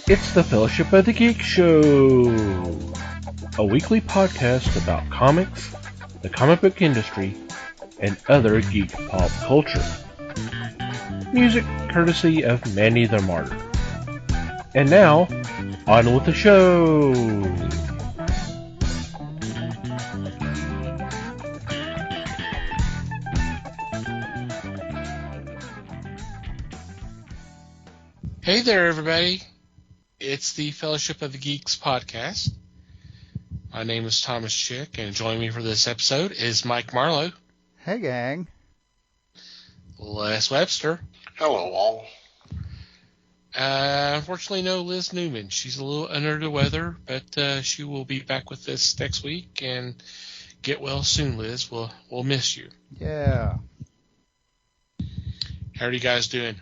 It's the Fellowship of the Geek Show, a weekly podcast about comics, the comic book industry, and other geek pop culture. Music courtesy of Manny the Martyr. And now, on with the show! Hey there, everybody. It's the Fellowship of the Geeks podcast. My name is Thomas Chick, and joining me for this episode is Mike Marlowe. Hey, gang. Les Webster. Hello, all. Unfortunately, no Liz Newman. She's a little under the weather, but she will be back with us next week. And get well soon, Liz. We'll miss you. Yeah. How are you guys doing?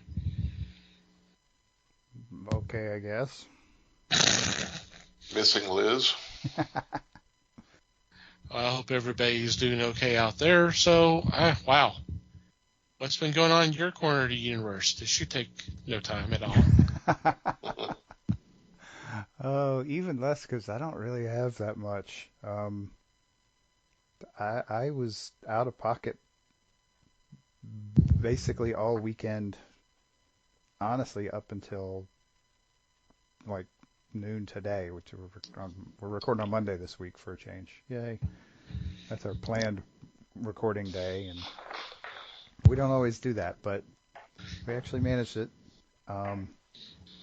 Okay, I guess. Missing Liz. I hope everybody's doing okay out there. So, wow. What's been going on in your corner of the universe? This should take no time at all. Oh, even less because I don't really have that much. I was out of pocket basically all weekend, honestly, up until like noon today, which we're recording on Monday this week for a change. Yay. That's our planned recording day, and we don't always do that, but we actually managed it.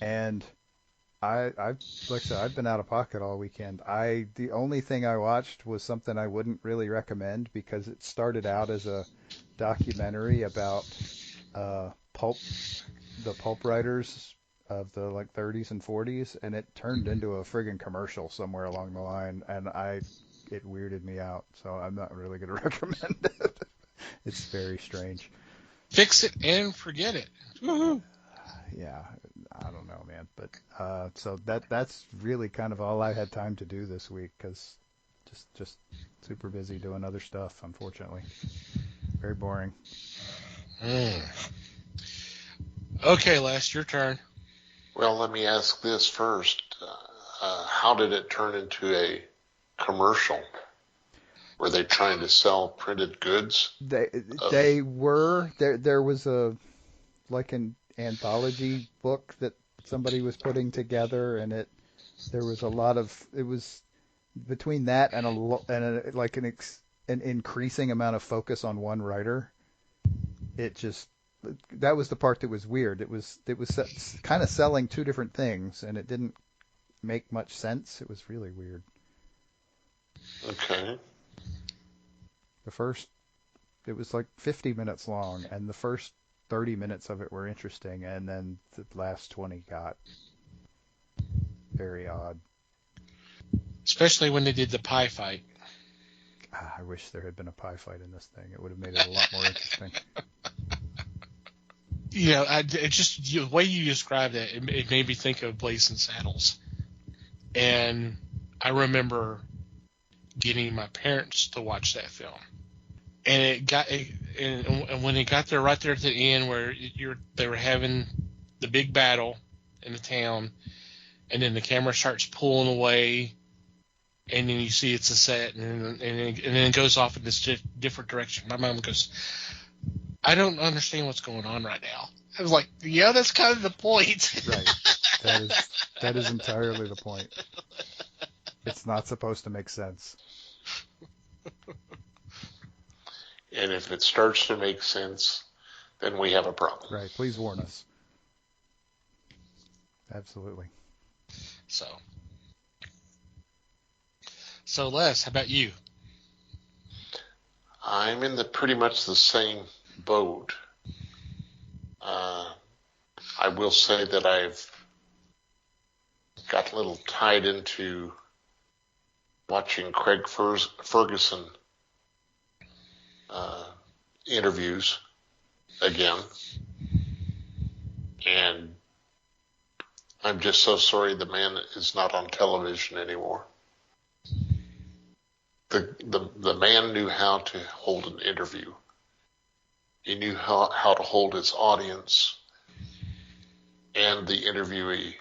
And like I said, I've been out of pocket all weekend. The only thing I watched was something I wouldn't really recommend because it started out as a documentary about the pulp writers of the 30s and 40s, and it turned into a friggin' commercial somewhere along the line, and it weirded me out, so I'm not really going to recommend it. It's very strange. Fix it and forget it. Woo-hoo. Yeah, I don't know, man, but so that's really kind of all I had time to do this week because just super busy doing other stuff, unfortunately. Very boring. Okay, Les, your turn. Well, let me ask this first. How did it turn into a commercial? Were they trying to sell printed goods? They were. There was an anthology book that somebody was putting together, and there was a lot of, it was between that and an increasing amount of focus on one writer. That was the part that was weird. It was kind of selling two different things, and it didn't make much sense. It was really weird. Okay. It was like 50 minutes long, and the first 30 minutes of it were interesting, and then the last 20 got very odd. Especially when they did the pie fight. I wish there had been a pie fight in this thing. It would have made it a lot more interesting. You know, the way you described it, it made me think of Blazing Saddles. And I remember getting my parents to watch that film. And and when it got there, right there at the end where they were having the big battle in the town, and then the camera starts pulling away, and then you see it's a set, and then it goes off in this different direction. My mom goes, I don't understand what's going on right now. I was like, yeah, that's kind of the point. Right. That is entirely the point. It's not supposed to make sense. And if it starts to make sense, then we have a problem. Right. Please warn us. Absolutely. So Les, how about you? I'm in pretty much the same boat. I will say that I've got a little tied into watching Craig Ferguson interviews again, and I'm just so sorry the man is not on television anymore. The man knew how to hold an interview. He knew how to hold his audience and the interviewee.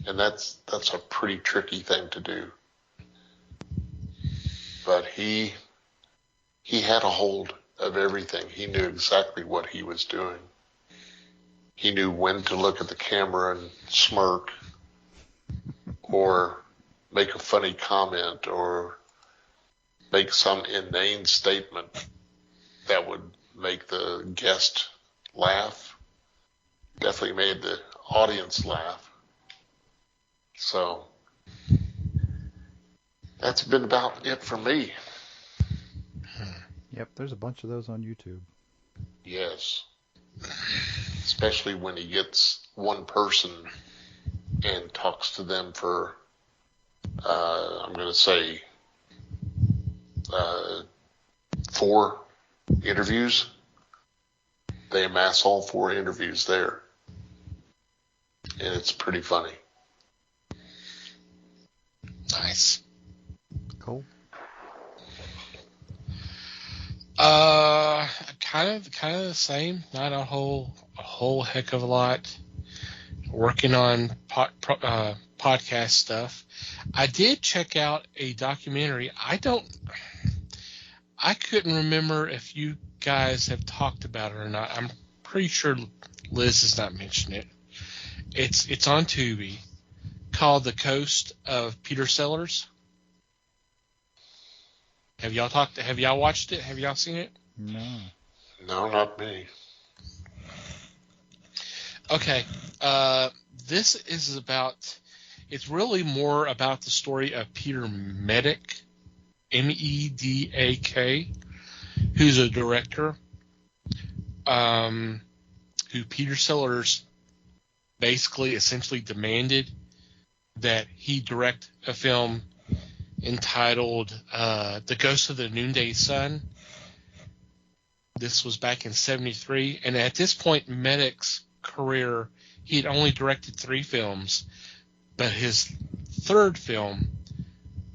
And that's a pretty tricky thing to do. But he had a hold of everything. He knew exactly what he was doing. He knew when to look at the camera and smirk, or make a funny comment, or make some inane statement that would make the guest laugh. Definitely made the audience laugh. So that's been about it for me. Yep, there's a bunch of those on YouTube. Yes. Especially when he gets one person and talks to them for, I'm going to say, 4 interviews. They amass all 4 interviews there. And it's pretty funny. Nice. Cool. Kind of the same. Not a whole heck of a lot. Working on podcast stuff. I did check out a documentary. I couldn't remember if you guys have talked about it or not. I'm pretty sure Liz has not mentioned it. It's on Tubi, called The Coast of Peter Sellers. Have y'all watched it? Have y'all seen it? No. No, not me. Okay. This is it's really more about the story of Peter Medak, Medak, who's a director, who Peter Sellers basically essentially demanded that he direct a film entitled The Ghost of the Noonday Sun. This was back in 1973, and at this point in Medak's career, he had only directed 3 films, but his 3rd film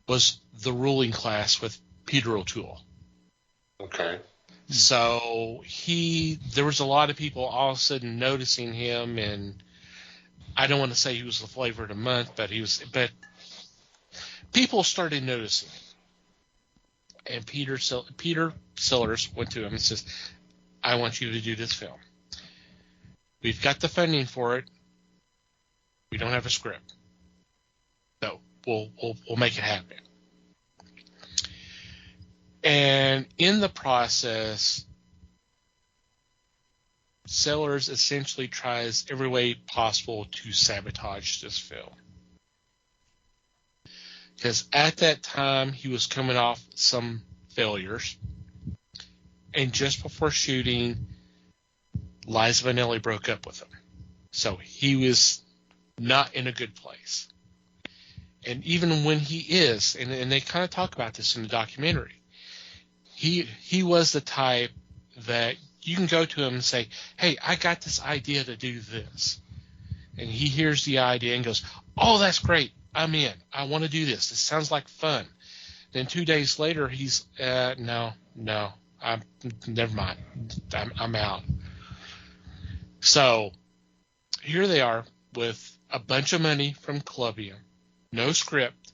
was The Ruling Class with Peter O'Toole. Okay. So there was a lot of people all of a sudden noticing him, and I don't want to say he was the flavor of the month, but people started noticing him. And Peter Sellers went to him and says, I want you to do this film. We've got the funding for it. We don't have a script. So we'll make it happen. And in the process, Sellers essentially tries every way possible to sabotage this film. Because at that time, he was coming off some failures. And just before shooting, Liza Minnelli broke up with him. So he was not in a good place. And even when he is, and they kind of talk about this in the documentary, he was the type that you can go to him and say, hey, I got this idea to do this. And he hears the idea and goes, oh, that's great. I'm in. I want to do this. This sounds like fun. Then 2 days later, he's, no, never mind. I'm out. So here they are with a bunch of money from Columbia, no script,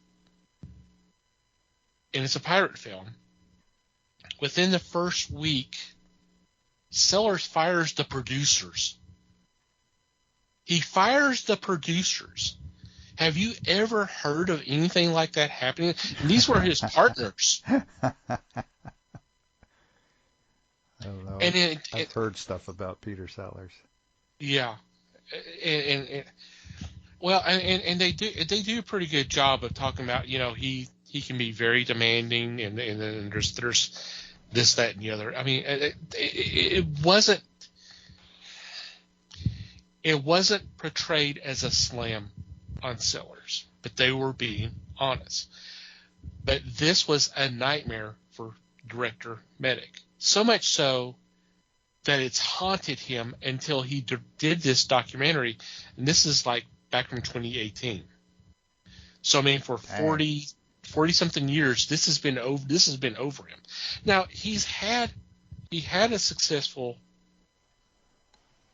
and it's a pirate film. Within the first week, Sellers fires the producers. He fires the producers. Have you ever heard of anything like that happening? And these were his partners. I don't know. I've heard stuff about Peter Sellers. Yeah, and they do a pretty good job of talking about, he can be very demanding, and then there's this, that, and the other. I mean, it wasn't portrayed as a slam on Sellers, but they were being honest. But this was a nightmare for director Medak. So much so that it's haunted him until he did this documentary, and this is like back from 2018. So I mean, for 40 something years, this has been over him. Now he had a successful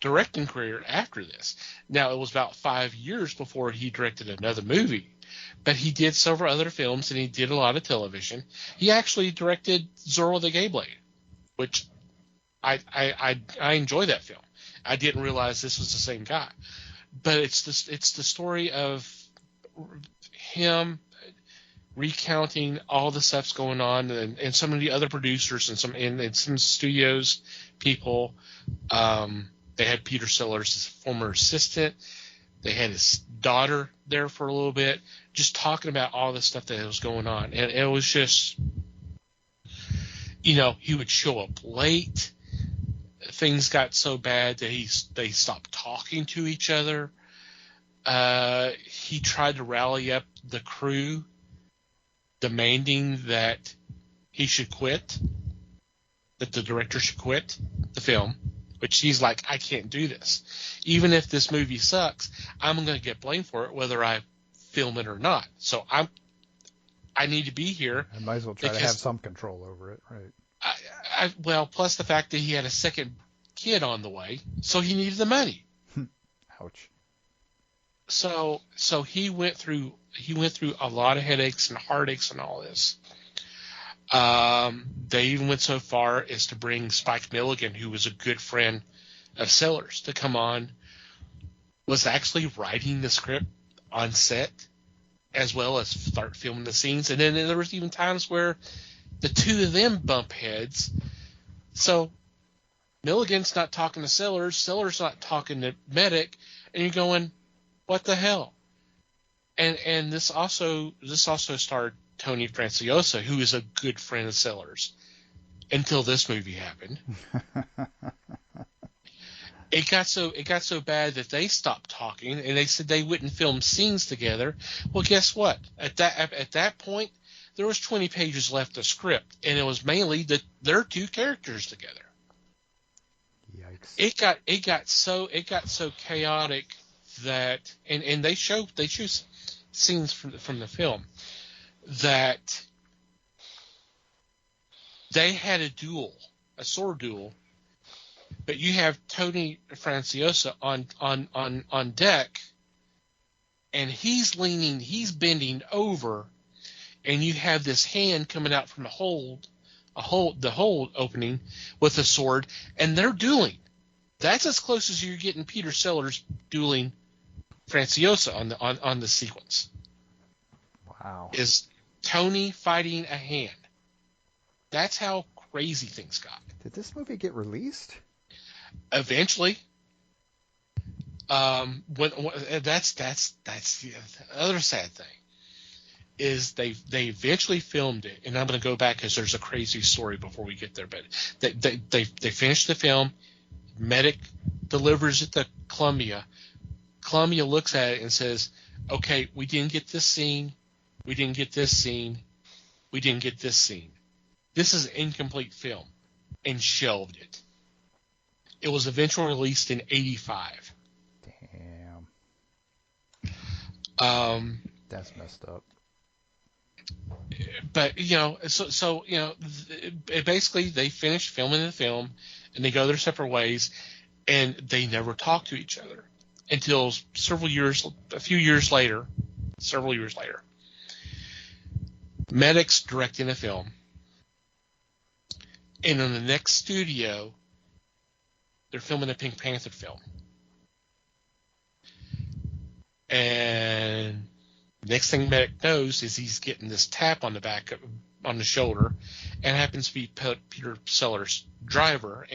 directing career after this. Now, it was about 5 years before he directed another movie, but he did several other films and he did a lot of television. He actually directed Zorro the Gay Blade, which I enjoy that film. I didn't realize this was the same guy, but it's the story of him recounting all the stuff's going on, and some of the other producers and some studios people. They had Peter Sellers' former assistant. They had his daughter there for a little bit, just talking about all the stuff that was going on. And it was just, he would show up late. Things got so bad that they stopped talking to each other. He tried to rally up the crew, demanding that he should quit, that the director should quit the film, which he's like, I can't do this. Even if this movie sucks, I'm going to get blamed for it whether I film it or not. So I need to be here. I might as well try to have some control over it, right? Well, plus the fact that he had a second kid on the way, so he needed the money. Ouch. So he went through a lot of headaches and heartaches and all this. They even went so far as to bring Spike Milligan, who was a good friend of Sellers, to come on, was actually writing the script on set as well as start filming the scenes. And then there was even times where the two of them bump heads. So Milligan's not talking to Sellers, Sellers not talking to Medic, and you're going, what the hell? And this also starred Tony Franciosa, who is a good friend of Sellers, until this movie happened. It got so bad that they stopped talking, and they said they wouldn't film scenes together. Well, guess what? At that point, there was 20 pages left of script, and it was mainly their two characters together. Yikes! It got so chaotic that, and they show scenes from the film that they had a sword duel, but you have Tony Franciosa on deck, and he's bending over, and you have this hand coming out from the hold opening with a sword, and they're dueling. That's as close as you're getting Peter Sellers dueling Franciosa on the sequence. Wow. Is Tony fighting a hand. That's how crazy things got. Did this movie get released? Eventually. That's the other sad thing, is they eventually filmed it, and I'm going to go back because there's a crazy story before we get there, but they finished the film. Medic delivers it to Columbia. Columbia looks at it and says, okay, we didn't get this scene. We didn't get this scene. We didn't get this scene. This is an incomplete film, and shelved it. It was eventually released in 1985. Damn. That's messed up. But, basically they finished filming the film, and they go their separate ways, and they never talk to each other until several years later. Medic's directing a film, and in the next studio, they're filming a Pink Panther film. And next thing Medic knows is he's getting this tap on the shoulder, and happens to be Peter Sellers' driver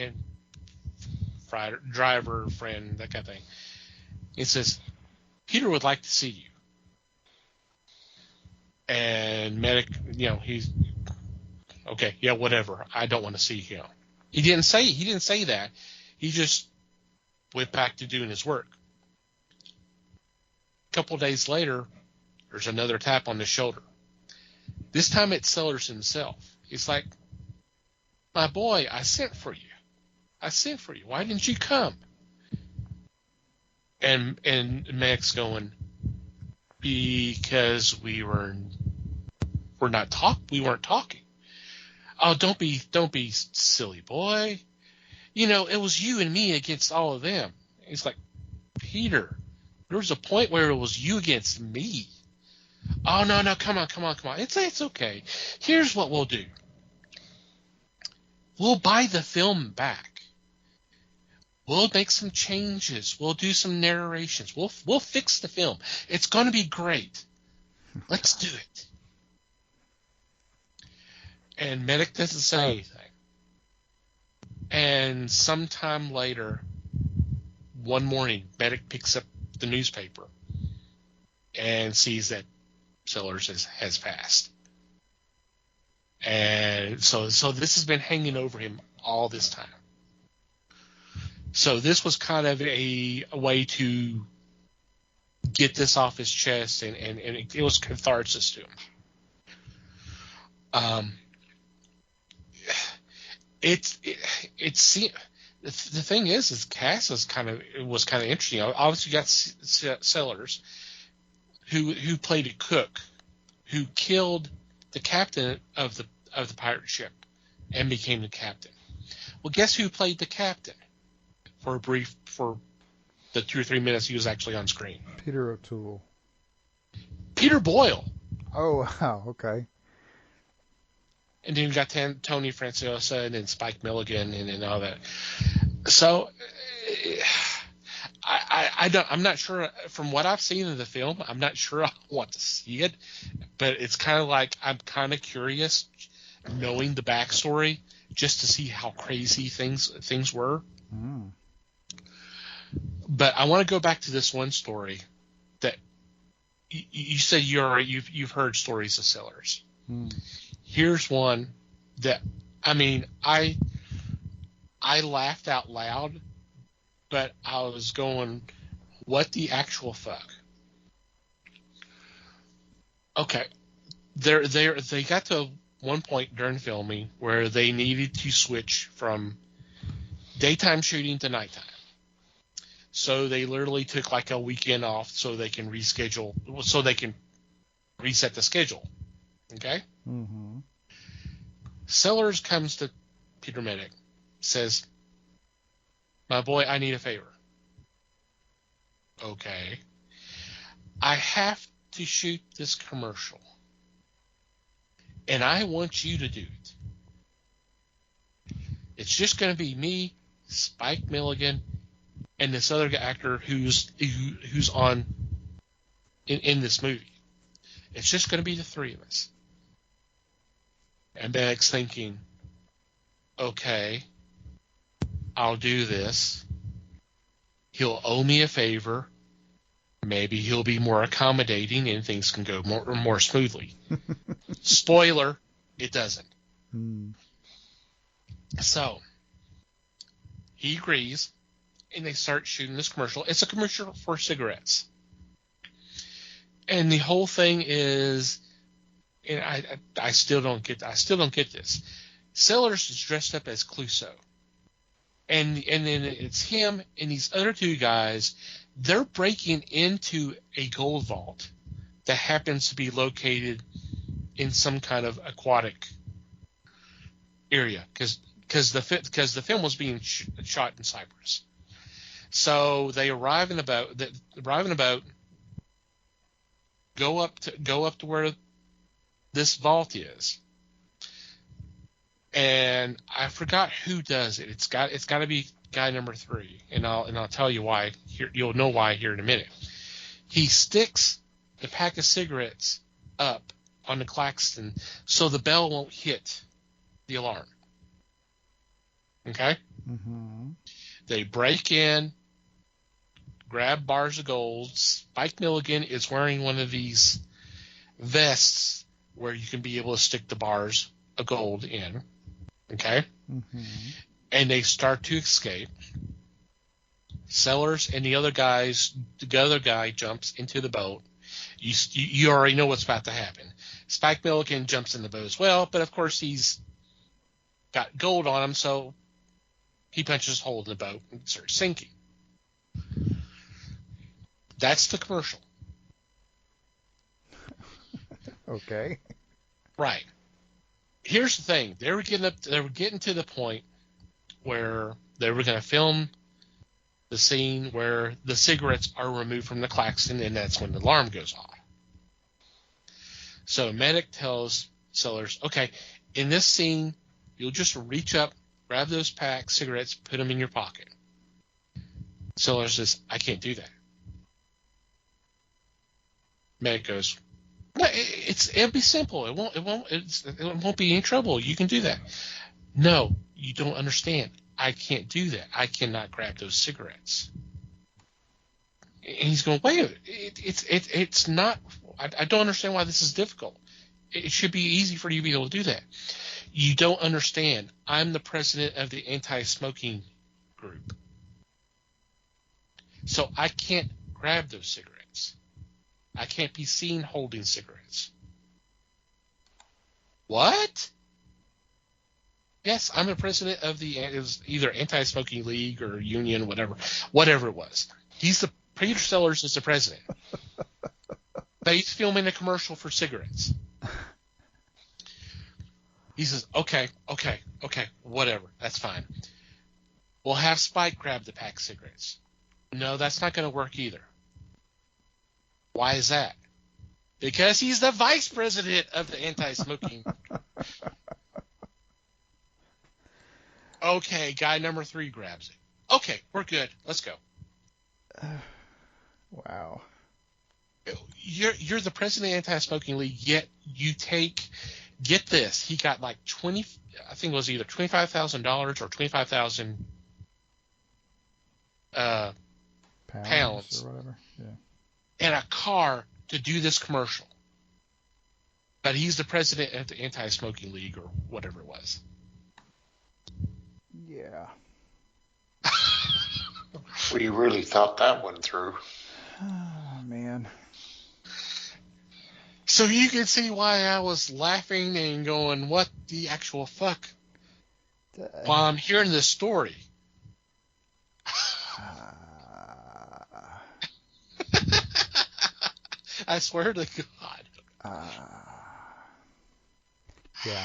friend, that kind of thing. It says, Peter would like to see you. And Medic, he's okay. Yeah, whatever. I don't want to see him. He didn't say that. He just went back to doing his work. A couple days later, there's another tap on the shoulder. This time it's Sellers himself. He's like, my boy, I sent for you. Why didn't you come? And Meg's going, because we weren't talking. Oh, don't be silly, boy. it was you and me against all of them. He's like, Peter, there was a point where it was you against me. Oh, no, come on. It's okay. Here's what we'll do. We'll buy the film back. We'll make some changes. We'll do some narrations. We'll fix the film. It's going to be great. Let's do it. And Medic doesn't say anything. And sometime later, one morning, Medic picks up the newspaper and sees that Sellers has passed. And so this has been hanging over him all this time. So this was kind of a way to get this off his chest, and it was catharsis to him. The thing is Cass was kind of interesting. Obviously, you got Sellers, who played a cook, who killed the captain of the pirate ship, and became the captain. Well, guess who played the captain for the 2 or 3 minutes he was actually on screen? Peter O'Toole. Peter Boyle. Oh, wow. Okay. And then you got Tony Franciosa and then Spike Milligan and all that. So I'm not sure, from what I've seen of the film, I'm not sure I want to see it, but it's kind of like I'm kind of curious, knowing the backstory, just to see how crazy things were. Mm. But I want to go back to this one story that you said you've heard stories of Sellers. Mm. Here's one that, I laughed out loud, but I was going, what the actual fuck? Okay. They got to one point during filming where they needed to switch from daytime shooting to nighttime. So they literally took like a weekend off so they can reset the schedule. Okay? Mm-hmm. Sellers comes to Peter Medic, says, my boy, I need a favor. Okay. I have to shoot this commercial, and I want you to do it. It's just going to be me, Spike Milligan, and this other actor who's on in this movie. It's just going to be the three of us. And Medic's thinking, okay, I'll do this. He'll owe me a favor. Maybe he'll be more accommodating and things can go more smoothly. Spoiler, it doesn't. Mm. So he agrees, and they start shooting this commercial. It's a commercial for cigarettes. And the whole thing is, and I still don't get this. Sellers is dressed up as Clouseau. And then it's him and these other two guys. They're breaking into a gold vault that happens to be located in some kind of aquatic area because the film was being shot in Cyprus. So they arrive in a boat. Go up to where this vault is. And I forgot who does it. It's got to be guy number 3, and I'll tell you why. You'll know why here in a minute. He sticks the pack of cigarettes up on the claxton so the bell won't hit the alarm. Okay? Mm-hmm. They break in, grab bars of gold. Spike Milligan is wearing one of these vests where you can be able to stick the bars of gold in. Okay? Mm-hmm. And they start to escape. Sellers and the other guy jumps into the boat. You already know what's about to happen. Spike Milligan jumps in the boat as well, but of course he's got gold on him, so he punches a hole in the boat and starts sinking. That's the commercial. Okay. Right. Here's the thing. They were getting to the point where They were going to film the scene where the cigarettes are removed from the klaxon, and that's when the alarm goes off. So medic tells Sellers, okay, in this scene, you'll just reach up, grab those pack cigarettes, put them in your pocket. Sellers says, I can't do that. Medic goes, no, it'll be simple. It won't be any trouble. You can do that. No, you don't understand. I can't do that. I cannot grab those cigarettes. And he's going, wait a minute. It's not. I don't understand why this is difficult. It should be easy for you to be able to do that. You don't understand. I'm the president of the anti-smoking group. So I can't grab those cigarettes. I can't be seen holding cigarettes. What? Yes, I'm the president of it was either anti-smoking league or union, whatever it was. Peter Sellers is the president. But he's filming a commercial for cigarettes. He says, okay, whatever, that's fine. We'll have Spike grab the pack of cigarettes. No, that's not going to work either. Why is that? Because he's the vice president of the anti-smoking. Okay, guy number 3 grabs it. Okay, we're good. Let's go. Wow. You're the president of the anti-smoking league, yet you get this. He got like I think it was either $25,000 or 25,000 pounds or whatever. Yeah. And a car to do this commercial. But he's the president of the anti-smoking league or whatever it was. Yeah. We really thought that one through. Oh, man. So you can see why I was laughing and going, what the actual fuck? While I'm hearing this story. I swear to God. Yeah.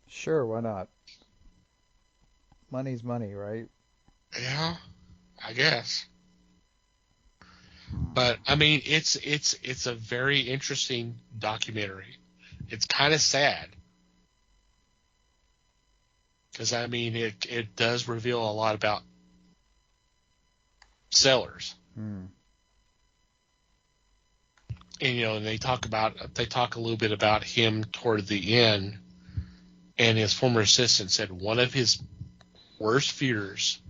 Sure, why not? Money's money, right? Yeah, I guess. But I mean, it's a very interesting documentary. It's kind of sad because I mean it does reveal a lot about Sellers. And and they talk a little bit about him toward the end, and his former assistant said one of his worst fears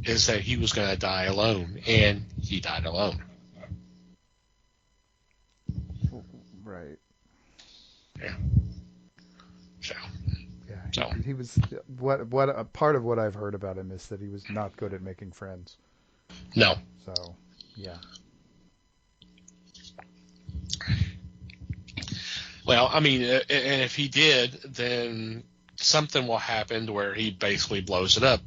is that he was going to die alone, and he died alone. Right. Yeah. Yeah. He was what a part of what I've heard about him is that he was not good at making friends. No. So, yeah. Well, I mean, and if he did, then something will happen where he basically blows it up,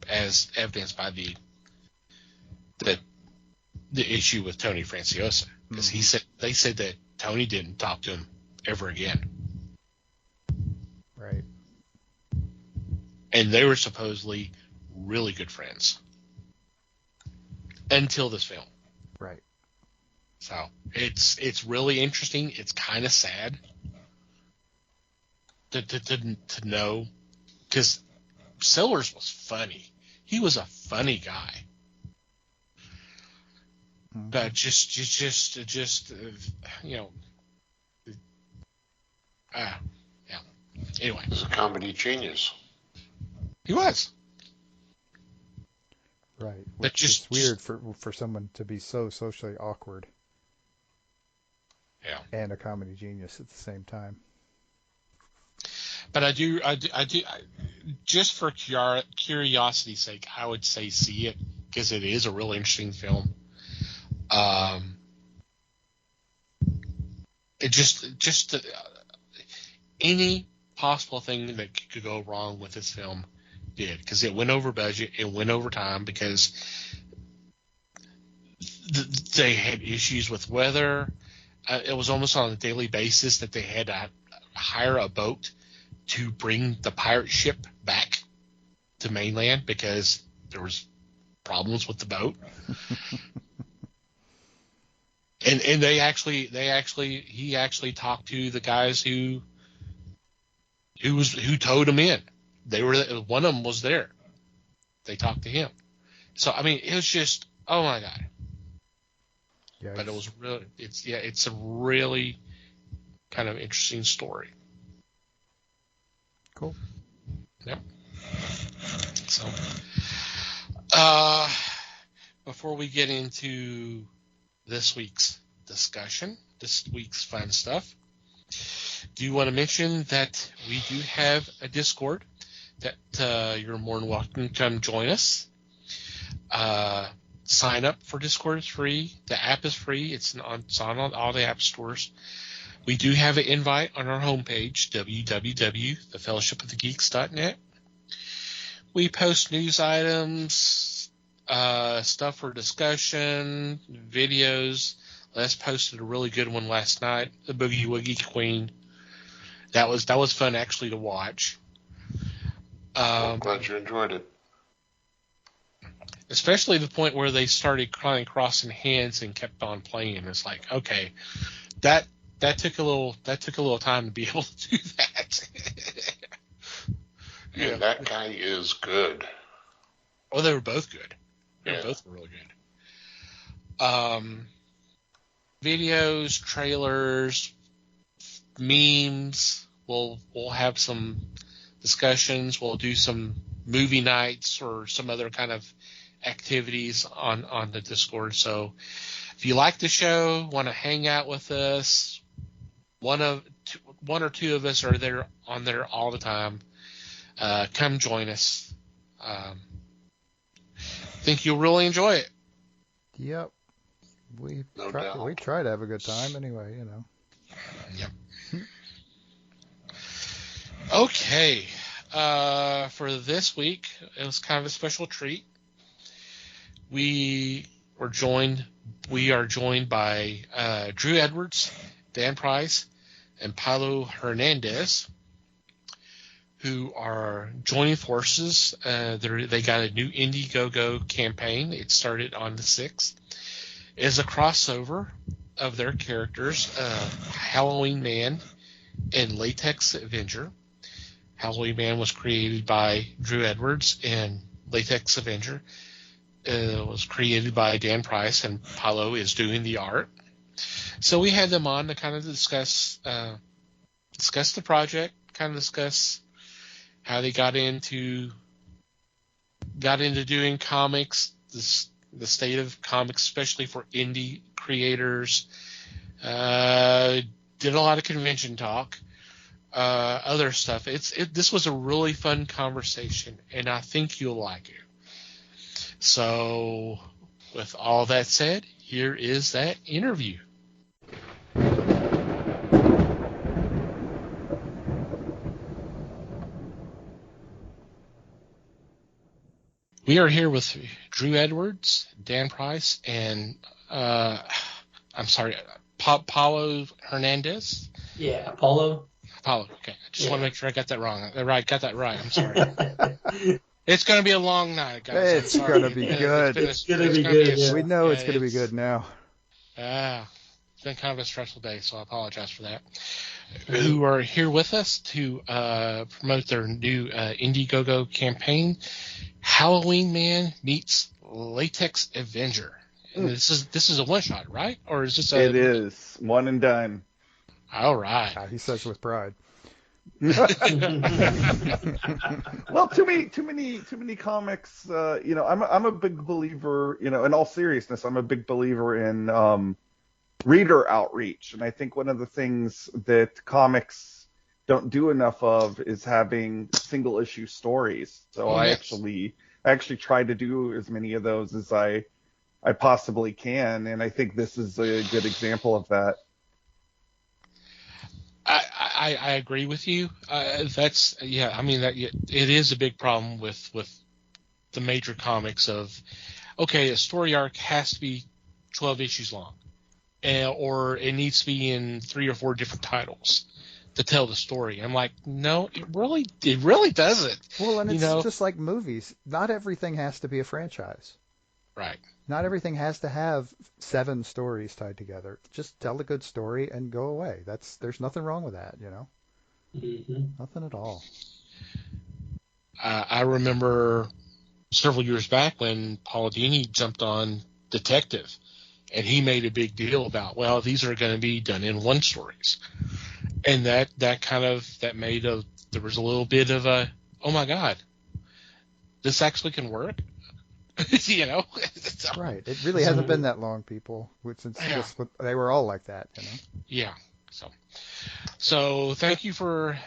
as evidenced by the issue with Tony Franciosa, because they said that Tony didn't talk to him ever again. Right. And they were supposedly really good friends until this film. Right. So it's really interesting. It's kind of sad to know, because Sellers was funny. He was a funny guy. But just yeah. Anyway, He's a comedy genius. He was. Right. But Which is weird for someone to be so socially awkward. Yeah. And a comedy genius at the same time. But I do, just for curiosity's sake, I would say see it, because it is a really interesting film. It just any possible thing that could go wrong with this film did, because it went over budget, it went over time, because they had issues with weather. It was almost on a daily basis that they had to hire a boat to bring the pirate ship back to mainland because there was problems with the boat. and he actually talked to the guys who towed him in. One of them was there. They talked to him. So I mean, it was just, oh my God. Yikes. But it was really, it's a really kind of interesting story. Cool. Yep. So, before we get into this week's discussion, this week's fun stuff, do you want to mention that we do have a Discord that you're more than welcome to come join us. Sign up for Discord is free. The app is free. It's on all the app stores. We do have an invite on our homepage, www.thefellowshipofthegeeks.net. We post news items, stuff for discussion, videos. Les posted a really good one last night, the Boogie Woogie Queen. That was fun actually to watch. I'm glad you enjoyed it. Especially the point where they started kind of crossing hands and kept on playing. It's like, okay, that took a little time to be able to do that. Yeah, that guy is good. Oh, they were both good. They Yeah. were both really good. Videos, trailers, memes. We'll have some discussions. We'll do some movie nights or some other kind of activities on the Discord. So if you like the show, want to hang out with us, one or two of us are there all the time. Come join us. Think you'll really enjoy it. Yep. We No try doubt. to have a good time anyway, you know. Yep. Okay. For this week, it was kind of a special treat. We are joined by Drew Edwards, Dan Price, and Paulo Hernandez, who are joining forces. They got a new Indiegogo campaign. It started on the 6th. It is a crossover of their characters, Halloween Man and Latex Avenger. Halloween Man was created by Drew Edwards, and Latex Avenger was created by Dan Price, and Paulo is doing the art. So we had them on to kind of discuss the project, kind of discuss how they got into doing comics, the state of comics, especially for indie creators. Did a lot of convention talk, other stuff. This was a really fun conversation, and I think you'll like it. So, with all that said, here is that interview. We are here with Drew Edwards, Dan Price, and Paulo Hernandez. Yeah, Apollo. Paulo. Okay, I just want to make sure I got that wrong. Got that right. I'm sorry. Yeah. It's going to be a long night, guys. It's gonna be good. It's gonna be good, yeah. We know it's going to be good now. It's been kind of a stressful day, so I apologize for that. Who are here with us to promote their new Indiegogo campaign, Halloween Man meets Latex Avenger. And this is a one shot, right? Or is this It is one and done. All right. He says with pride. Well, too many comics. I'm a big believer. In all seriousness, I'm a big believer in reader outreach, and I think one of the things that comics don't do enough of is having single issue stories. So I actually try to do as many of those as I possibly can, and I think this is a good example of that. I agree with you. It is a big problem with the major comics of, okay, a story arc has to be 12 issues long, or it needs to be in 3 or 4 different titles. to tell the story. I'm like, no, it really doesn't. Well, and You it's know, just like movies. Not everything has to be a franchise. right? Not everything has to have 7 stories tied together. Just tell a good story and go away. There's nothing wrong with that, you know? Hmm. Nothing at all. I remember several years back when Paul Dini jumped on Detective, and he made a big deal about, well, these are going to be done in one stories, and that made there was a little bit of a, oh my god, this actually can work, you know. So, Right. It really hasn't been that long, people. Since yeah, they were all like that, you know? yeah. So thank you for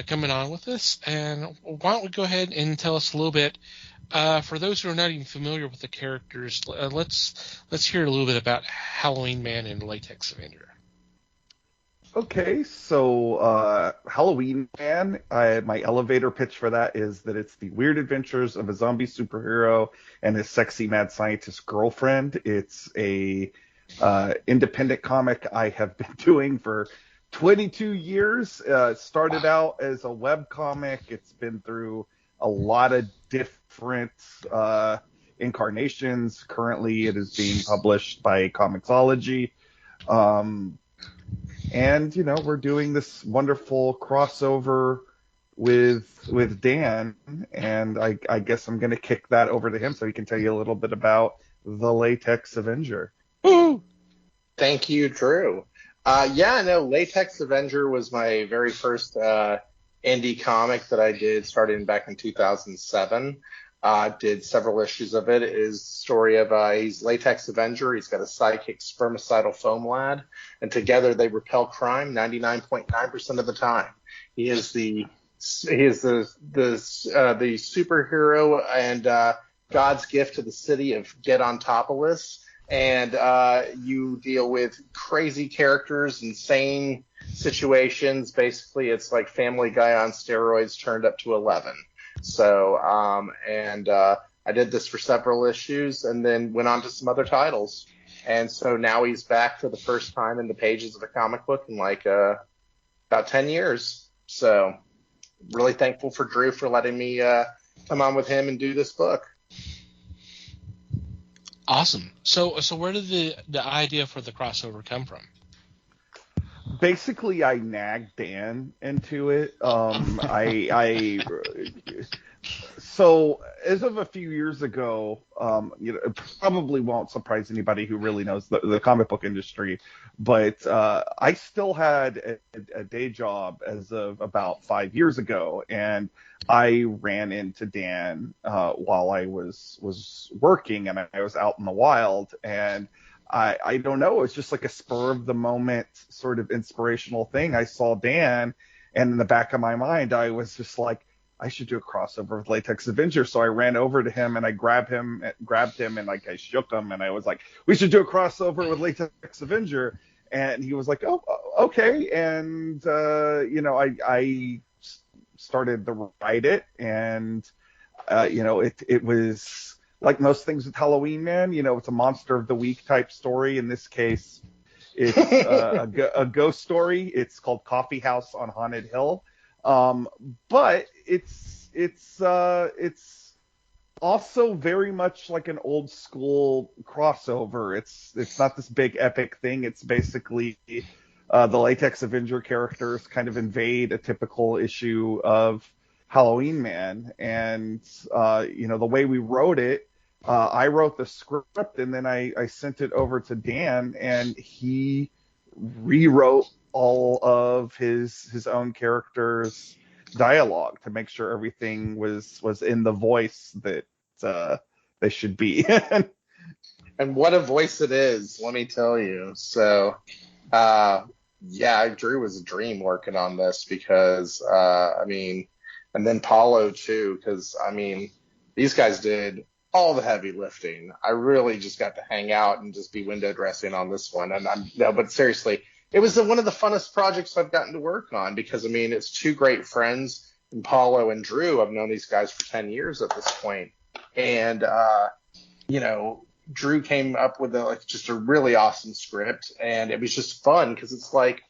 coming on with us, and why don't we go ahead and tell us a little bit. For those who are not even familiar with the characters, let's hear a little bit about Halloween Man and Latex Avenger. Okay, so Halloween Man, my elevator pitch for that is that it's the weird adventures of a zombie superhero and his sexy mad scientist girlfriend. It's a independent comic I have been doing for 22 years. It started out as a web comic. It's been through a lot of different incarnations. Currently, it is being published by Comixology. And we're doing this wonderful crossover with Dan, and I guess I'm going to kick that over to him so he can tell you a little bit about the Latex Avenger. Woo! Thank you, Drew. No, Latex Avenger was my very first indie comic that I did, starting back in 2007. Did several issues of it. It is the story of he's Latex Avenger. He's got a sidekick spermicidal foam lad, and together they repel crime 99.9% of the time. He is the superhero and God's gift to the city of Gedontopolis. And you deal with crazy characters, insane situations. Basically, it's like Family Guy on steroids turned up to 11. So, I did this for several issues and then went on to some other titles. And so now he's back for the first time in the pages of a comic book in about 10 years. So really thankful for Drew for letting me come on with him and do this book. Awesome. So where did the idea for the crossover come from? Basically, I nagged Dan into it. So as of a few years ago, it probably won't surprise anybody who really knows the comic book industry, but I still had a day job as of about 5 years ago, and I ran into Dan while I was working, and I was out in the wild, and I don't know, it's just like a spur of the moment sort of inspirational thing. I saw Dan, and in the back of my mind, I was just like, I should do a crossover with Latex Avenger. So I ran over to him and I grabbed him and like I shook him and I was like, we should do a crossover with Latex Avenger. And he was like, oh, okay. And I started to write it, and it was like most things with Halloween Man. It's a monster of the week type story. In this case, it's a ghost story. It's called Coffee House on Haunted Hill. But it's also very much like an old school crossover. It's not this big epic thing. It's basically the Latex Avenger characters kind of invade a typical issue of Halloween Man, and the way we wrote it, I wrote the script and then I sent it over to Dan, and he rewrote all of his own characters' dialogue to make sure everything was in the voice that they should be. And what a voice it is, let me tell you. So, Drew was a dream working on this because, and then Paulo too, because, these guys did all the heavy lifting. I really just got to hang out and just be window dressing on this one. But seriously, it was one of the funnest projects I've gotten to work on because, it's two great friends, and Paulo and Drew. I've known these guys for 10 years at this point. And, Drew came up with just a really awesome script, and it was just fun because it's like,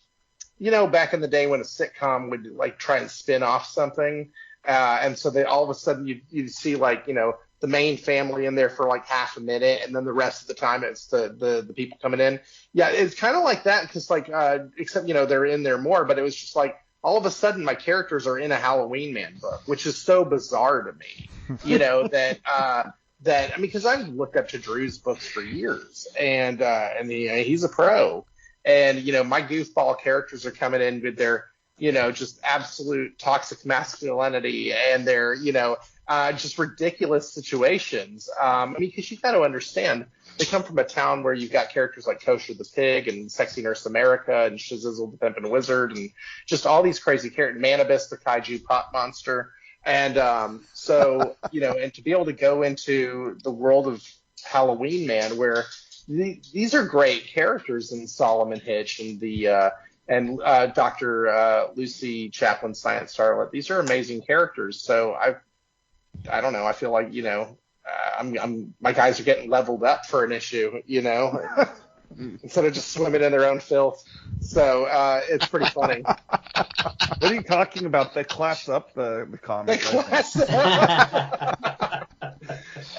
back in the day when a sitcom would like try and spin off something, and so they all of a sudden you'd see like the main family in there for like half a minute, and then the rest of the time it's the people coming in. Yeah, it's kind of like that because like except they're in there more, but it was just like all of a sudden my characters are in a Halloween Man book, which is so bizarre to me. That I mean, because I've looked up to Drew's books for years, and he's a pro, and my goofball characters are coming in with their just absolute toxic masculinity and their just ridiculous situations. I mean, because you got to understand, they come from a town where you've got characters like Kosher the Pig and Sexy Nurse America and Shazizzle the Pimpin' Wizard and just all these crazy characters, Manibus the Kaiju Pot Monster. And so, and to be able to go into the world of Halloween Man, where these are great characters in Solomon Hitch and Dr. Lucy Chaplin Science Starlet. These are amazing characters. So I don't know. I feel like my guys are getting leveled up for an issue, instead of just swimming in their own filth. So it's pretty funny. What are you talking about? They class up the comic.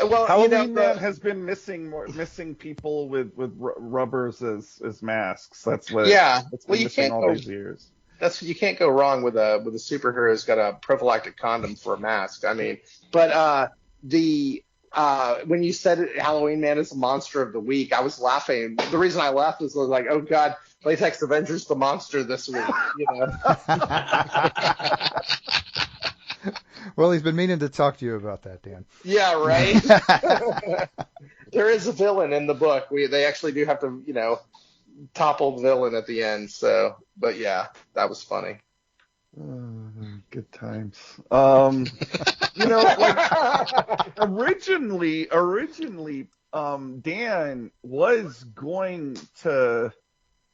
Well, Halloween Man has been missing people with rubbers as masks. That's what. Yeah. That's been you missing can't all go. these years. You can't go wrong with a superhero who's got a prophylactic condom for a mask. I mean, but when you said Halloween Man is a monster of the week, I was laughing. The reason I laughed was like, oh God, Latex Avenger's the monster this week. Well, he's been meaning to talk to you about that, Dan. Yeah, right. There is a villain in the book. They actually do have to, topple the villain at the end. So, but yeah, that was funny. Good times. Originally, Dan was going to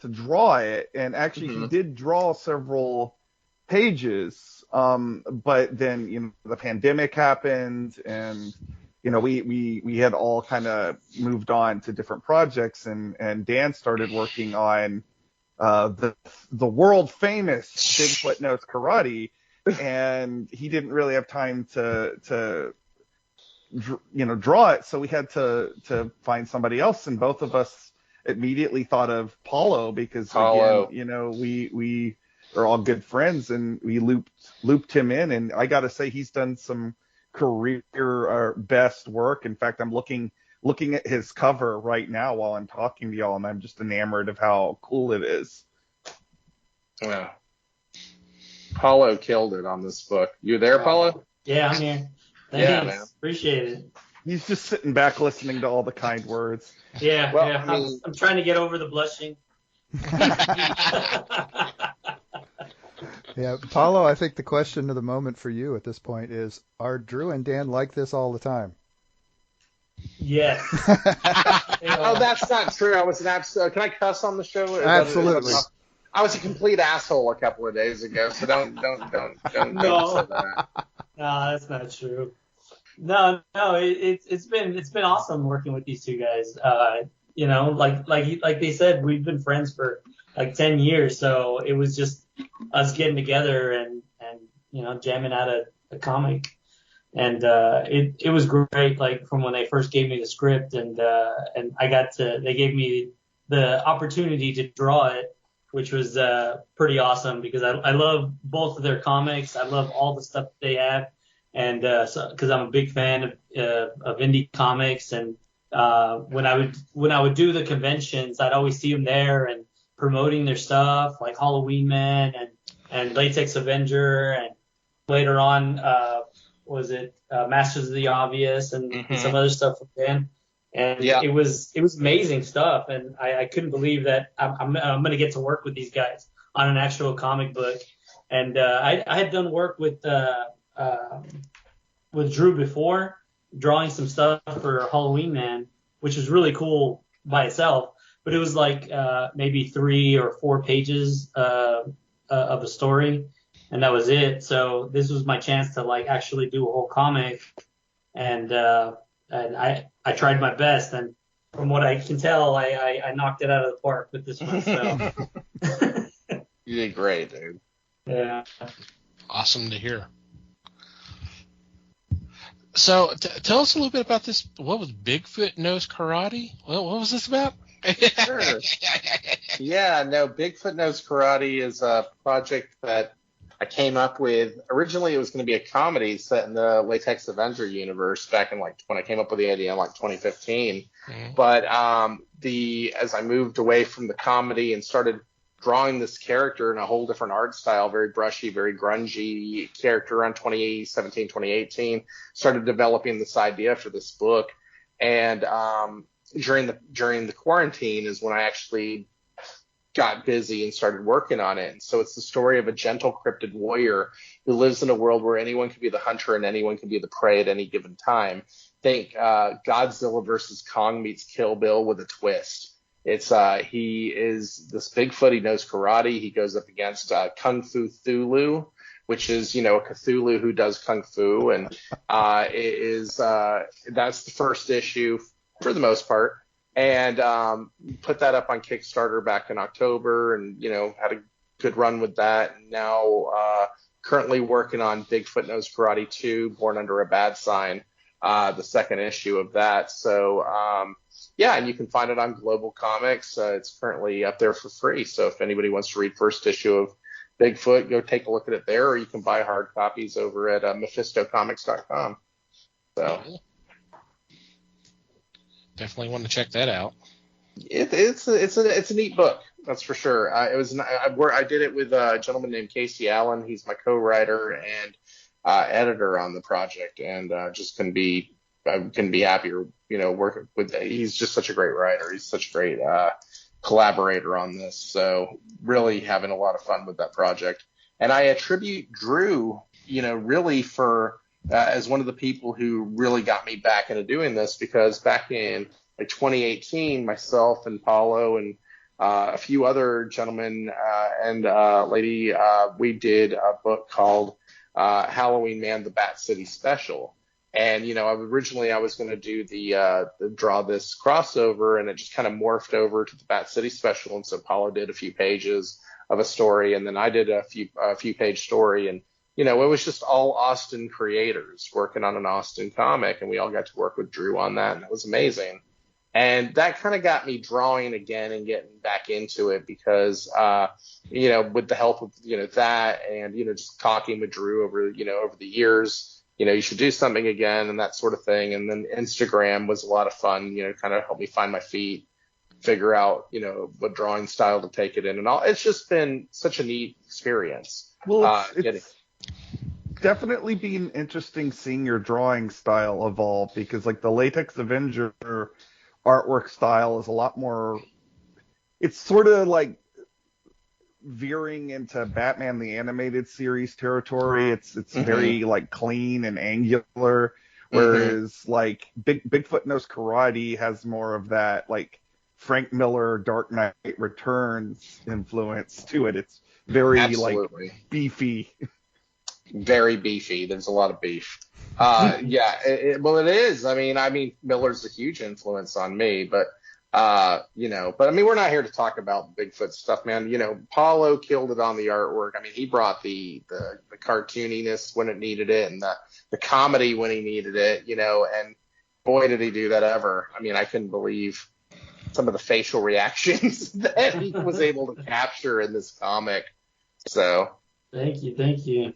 draw it, and actually he did draw several pages. But then the pandemic happened, and we had all kind of moved on to different projects, and Dan started working on the world famous Bigfoot Knows Karate, and he didn't really have time to draw it, so we had to find somebody else, and both of us immediately thought of Paulo because again, we are all good friends, and we looped him in, and I got to say he's done some career best work. In fact, I'm looking at his cover right now while I'm talking to y'all, and I'm just enamored of how cool it is. Yeah. Paulo killed it on this book. You there, Paulo? Yeah, I'm here. Thanks. Yeah, man. Appreciate it. He's just sitting back listening to all the kind words. Yeah, Well, yeah. I mean- I'm trying to get over the blushing. Yeah, Paulo, I think the question of the moment for you at this point is, are Drew and Dan like this all the time? Yes. Oh, that's not true. I was an absolute. Can I cuss on the show? Absolutely. I was a complete asshole a couple of days ago, so don't No. say that. No, that's not true. No, it's been awesome working with these two guys. Like they said, we've been friends for like 10 years, so it was just us getting together and jamming out a comic, and it was great. Like from when they first gave me the script, and they gave me the opportunity to draw it, which was pretty awesome because I love both of their comics. I love all the stuff that they have, and because I'm a big fan of indie comics, and when I would do the conventions, I'd always see them there and promoting their stuff like Halloween Man and Latex Avenger, and later on Masters of the Obvious and some other stuff with them. And it was amazing stuff, and I couldn't believe that I'm going to get to work with these guys on an actual comic book. And I had done work with Drew before, drawing some stuff for Halloween Man, which was really cool by itself. But it was like maybe 3 or 4 pages of a story, and that was it. So this was my chance to like actually do a whole comic, and I tried my best, and from what I can tell, I knocked it out of the park with this one. So. You did great, dude. Yeah. Awesome to hear. So, tell us a little bit about this. What was Bigfoot Knows Karate? What was this about? Sure. Yeah, no, Bigfoot Knows Karate is a project that I came up with. Originally, it was going to be a comedy set in the Latex Avenger universe back in when I came up with the idea in 2015. Mhm. But as I moved away from the comedy and started drawing this character in a whole different art style, very brushy, very grungy character around 2017, 2018, started developing this idea for this book. And during the quarantine is when I actually got busy and started working on it. And so it's the story of a gentle cryptid warrior who lives in a world where anyone can be the hunter and anyone can be the prey at any given time. Think Godzilla versus Kong meets Kill Bill with a twist. It's he is this Bigfoot. He knows karate. He goes up against Kung Fu Thulu, which is a Cthulhu who does kung fu, and that's the first issue for the most part. And put that up on Kickstarter back in October, and had a good run with that. And now currently working on Bigfoot Knows Karate 2, Born Under a Bad Sign, the second issue of that. So and you can find it on Global Comics. It's currently up there for free. So if anybody wants to read first issue of Bigfoot, go take a look at it there, or you can buy hard copies over at mephistocomics.com. So. Definitely want to check that out. It's a neat book, that's for sure. I did it with a gentleman named Casey Allen. He's my co-writer and editor on the project, and just couldn't be happier. Working with. He's just such a great writer. He's such a great collaborator on this. So really having a lot of fun with that project. And I attribute Drew, really for. As one of the people who really got me back into doing this, because back in 2018, myself and Paulo and a few other gentlemen and lady, we did a book called Halloween Man: The Bat City Special. And originally I was going to do the draw this crossover, and it just kind of morphed over to the Bat City Special. And so Paulo did a few pages of a story, and then I did a few page story, and it was just all Austin creators working on an Austin comic, and we all got to work with Drew on that, and it was amazing. And that kind of got me drawing again and getting back into it because, with the help of, that and, just talking with Drew over the years, you should do something again and that sort of thing. And then Instagram was a lot of fun, kind of helped me find my feet, figure out, what drawing style to take it in and all. It's just been such a neat experience. Well, it's definitely been interesting seeing your drawing style evolve, because the Latex Avenger artwork style is a lot more, it's sort of veering into Batman the Animated Series territory. It's very clean and angular, whereas Bigfoot Knows Karate has more of that Frank Miller Dark Knight Returns influence to it. It's very Absolutely. Beefy. Very beefy. There's a lot of beef. It is. I mean, Miller's a huge influence on me, but we're not here to talk about Bigfoot stuff, man. Paulo killed it on the artwork. I mean, he brought the cartooniness when it needed it, and the comedy when he needed it, and boy, did he do that ever. I mean, I couldn't believe some of the facial reactions that he was able to capture in this comic. So. Thank you.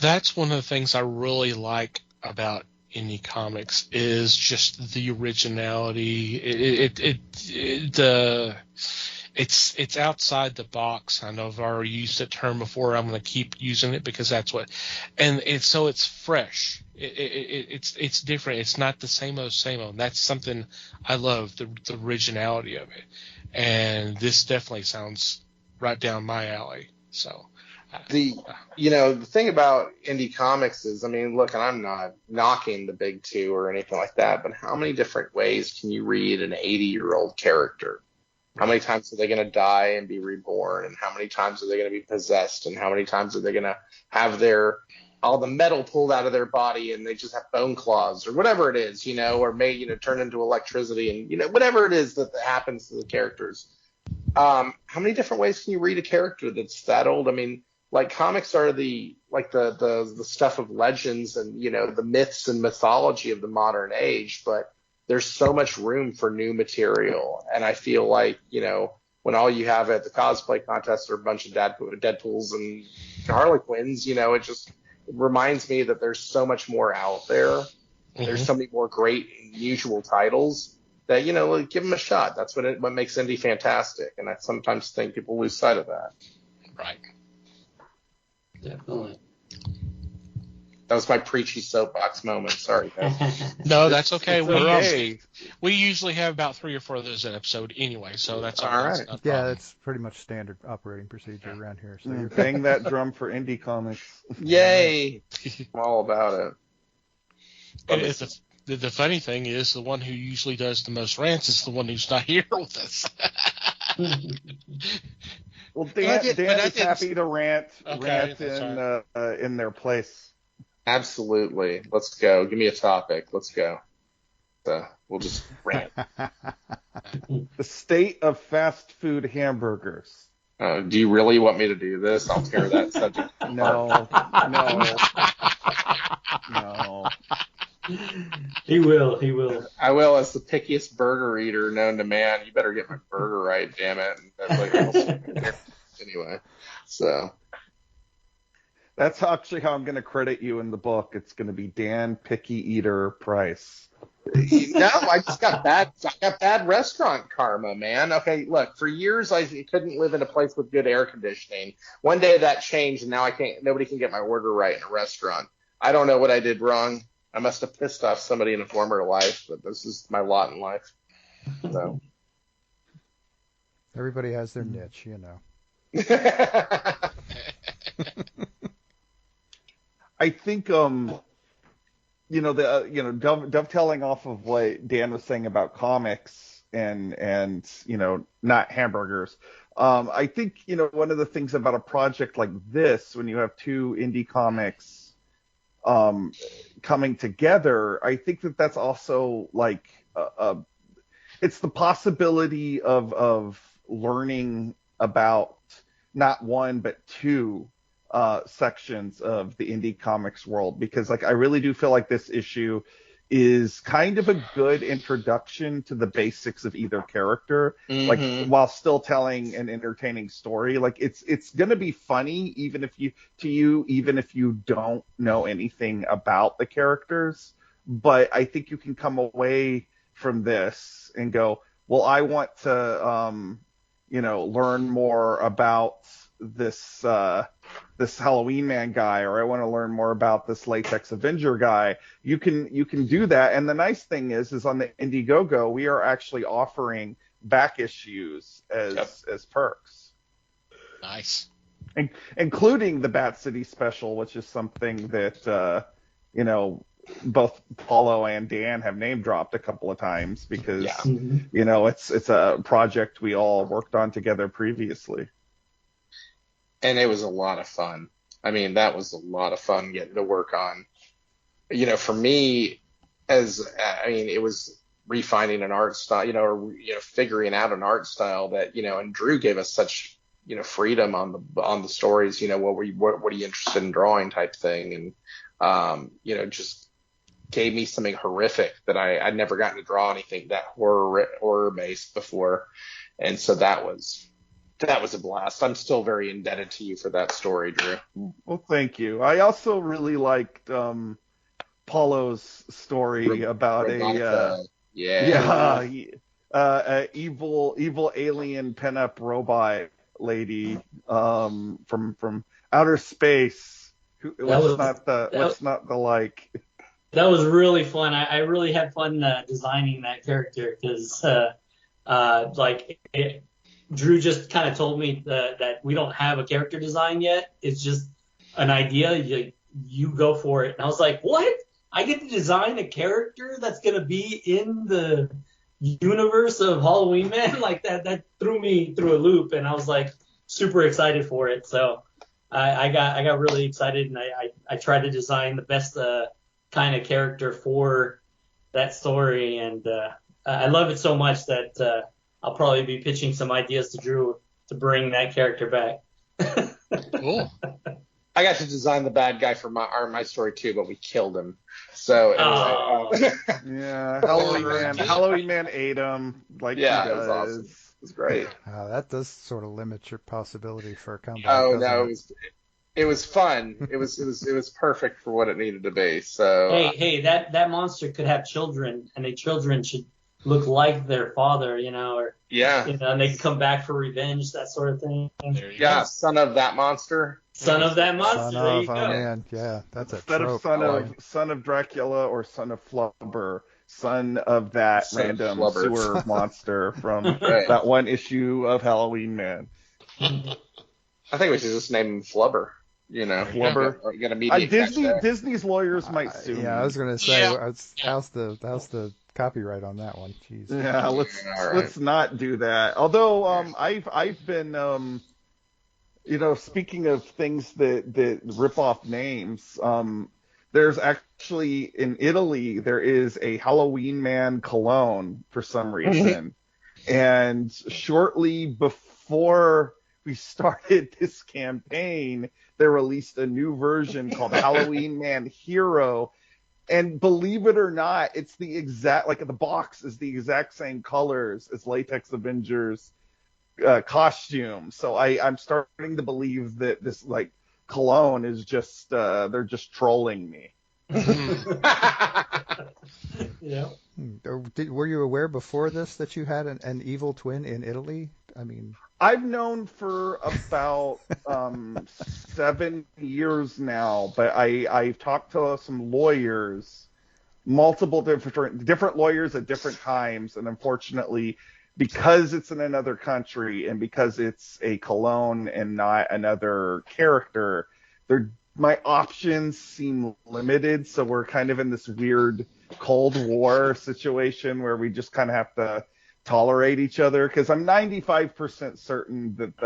That's one of the things I really like about indie comics is just the originality. It's outside the box. I know I've already used that term before. I'm going to keep using it because that's what, and it's fresh. It's different. It's not the same old. That's something I love, the originality of it. And this definitely sounds right down my alley. So. The thing about indie comics is, look, and I'm not knocking the big two or anything like that, but how many different ways can you read an 80-year-old character? How many times are they going to die and be reborn? And how many times are they going to be possessed? And how many times are they going to have all the metal pulled out of their body and they just have bone claws or whatever it is, or may, turn into electricity and, whatever it is that happens to the characters. How many different ways can you read a character that's that old? I mean, like comics are the stuff of legends and the myths and mythology of the modern age, but there's so much room for new material, and I feel like when all you have at the cosplay contest are a bunch of Deadpools and Harley Quinns, it reminds me that there's so much more out there. Mm-hmm. There's so many more great unusual titles that give them a shot. That's what makes indie fantastic, and I sometimes think people lose sight of that. Right. Definitely. That was my preachy soapbox moment. Sorry, guys. No, that's okay. Okay. We usually have about 3 or 4 of those an episode anyway, so that's all All right. right. It's not a Yeah, problem. that's pretty much standard operating procedure around here. So you're Bang that drum for indie comics. Yay! I'm all about it. And the funny thing is, the one who usually does the most rants is the one who's not here with us. Well, But I Dan did- is happy to rant Okay, that's in their place. Absolutely. Let's go. Give me a topic. Let's go. We'll just rant. The state of fast food hamburgers. Do you really want me to do this? I'll tear that subject. No. He will. I will, as the pickiest burger eater known to man. You better get my burger right, damn it. And that's anyway, so. That's actually how I'm going to credit you in the book. It's going to be Dan Picky Eater Price. No, I got bad restaurant karma, man. Okay, look, for years I couldn't live in a place with good air conditioning. One day that changed, and now nobody can get my order right in a restaurant. I don't know what I did wrong. I must have pissed off somebody in a former life, but this is my lot in life. So. everybody has their niche, I think dovetailing off of what Dan was saying about comics and not hamburgers. I think one of the things about a project like this, when you have 2 indie comics coming together, I think that's also like it's the possibility of learning about not one but 2 sections of the indie comics world, because I really do feel like this issue is kind of a good introduction to the basics of either character, while still telling an entertaining story. It's gonna be funny even if you don't know anything about the characters. But I think you can come away from this and go, well, I want to learn more about this Halloween Man guy, or I want to learn more about this Latex Avenger guy. You can do that. And the nice thing is on the Indiegogo, we are actually offering back issues as perks. Nice. Including the Bat City special, which is something that both Paulo and Dan have name dropped a couple of times, because it's a project we all worked on together previously. And it was a lot of fun. I mean, that was a lot of fun getting to work on. For me, it was refining an art style, or figuring out an art style that, and Drew gave us such, freedom on the stories. What are you interested in drawing type thing, and just gave me something horrific that I'd never gotten to draw anything that horror based before, and so that was a blast. I'm still very indebted to you for that story, Drew. Well, thank you. I also really liked Paulo's story about a evil alien pinup robot lady from outer space. That was really fun. I really had fun designing that character, because Drew just kind of told me that we don't have a character design yet. It's just an idea. You go for it. And I was like, what? I get to design a character that's going to be in the universe of Halloween Man? Like that threw me through a loop, and I was like super excited for it. So I got really excited, and I tried to design the best kind of character for that story. And I love it so much that I'll probably be pitching some ideas to Drew to bring that character back. Cool. I got to design the bad guy for my story too, but we killed him. So anyway, Yeah, Halloween Man ate him like yeah, he it was does. awesome. It was great. That does sort of limit your possibility for a comeback. Oh doesn't no, it? it was fun. It was perfect for what it needed to be. So Hey, that monster could have children, and the children should look like their father, or yeah, and they can come back for revenge, that sort of thing. There you yeah, go. son of that monster. Son of that monster. Son There you of, go. oh man, yeah, that's a Instead trope. of son of Dracula or son of Flubber, son of that Son of random Flubber. sewer monster from Right. that one issue of Halloween Man. I think we should just name him Flubber. Flubber. Get immediate catch. Disney's lawyers might sue me. Yeah, I was gonna say, Yeah. how's the copyright on that one? Jeez. Yeah, All right. let's not do that. Although I've been speaking of things that rip off names, there's actually in Italy there is a Halloween Man cologne for some reason. And shortly before we started this campaign, they released a new version called Halloween Man Hero. And believe it or not, it's the exact, like the box is the exact same colors as Latex Avengers costume. So I'm starting to believe that this like cologne is just they're just trolling me. Yeah. Were you aware before this that you had an evil twin in Italy? I mean, I've known for about 7 years now, but I've talked to some lawyers, multiple different lawyers at different times, and unfortunately, because it's in another country and because it's a cologne and not another character, my options seem limited. So we're kind of in this weird Cold War situation where we just kind of have to tolerate each other, because I'm 95% certain that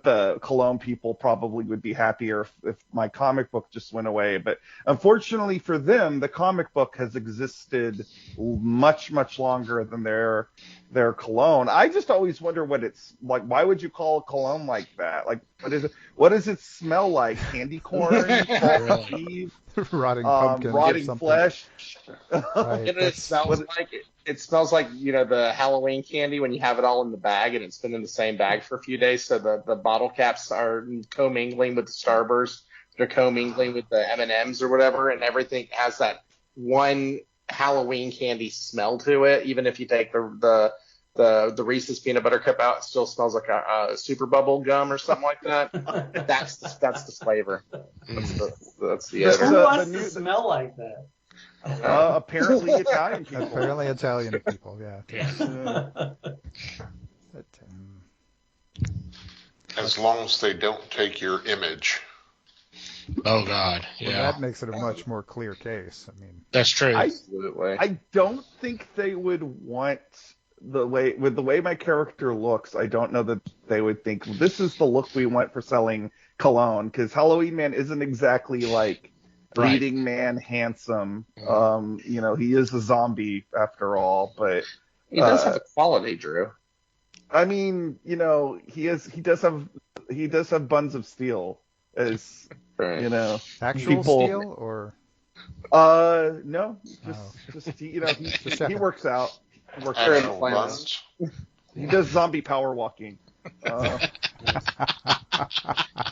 the Cologne people probably would be happier if my comic book just went away. But unfortunately for them, the comic book has existed much, much longer than their cologne. I just always wonder what it's like. Why would you call a cologne like that? Like, what is it? What does it smell like? Candy corn? False Eve? rotting pumpkins or Rotting something. flesh? Right, It smells like the Halloween candy when you have it all in the bag and it's been in the same bag for a few days. So the bottle caps are commingling with the Starburst. They're commingling with the M&Ms or whatever, and everything has that one Halloween candy smell to it. Even if you take the Reese's peanut butter cup out, it still smells like a super bubble gum or something like that. That's the flavor. That's the There's odor. Who the wants new- to smell like that? Apparently Italian people. Apparently Italian people, yeah. But, As long as they don't take your image. Oh God, well, yeah, that makes it a much more clear case. I mean, that's true. Absolutely. I don't think they would want the way my character looks. I don't know that they would think this is the look we want for selling cologne, because Halloween Man isn't exactly like Right. leading man handsome. He is a zombie after all, but He does have a quality, Drew. I mean, he does have buns of steel as Right. actual people. steel or No, he works out. He works Sure, out. the Runs. He does zombie power walking. You've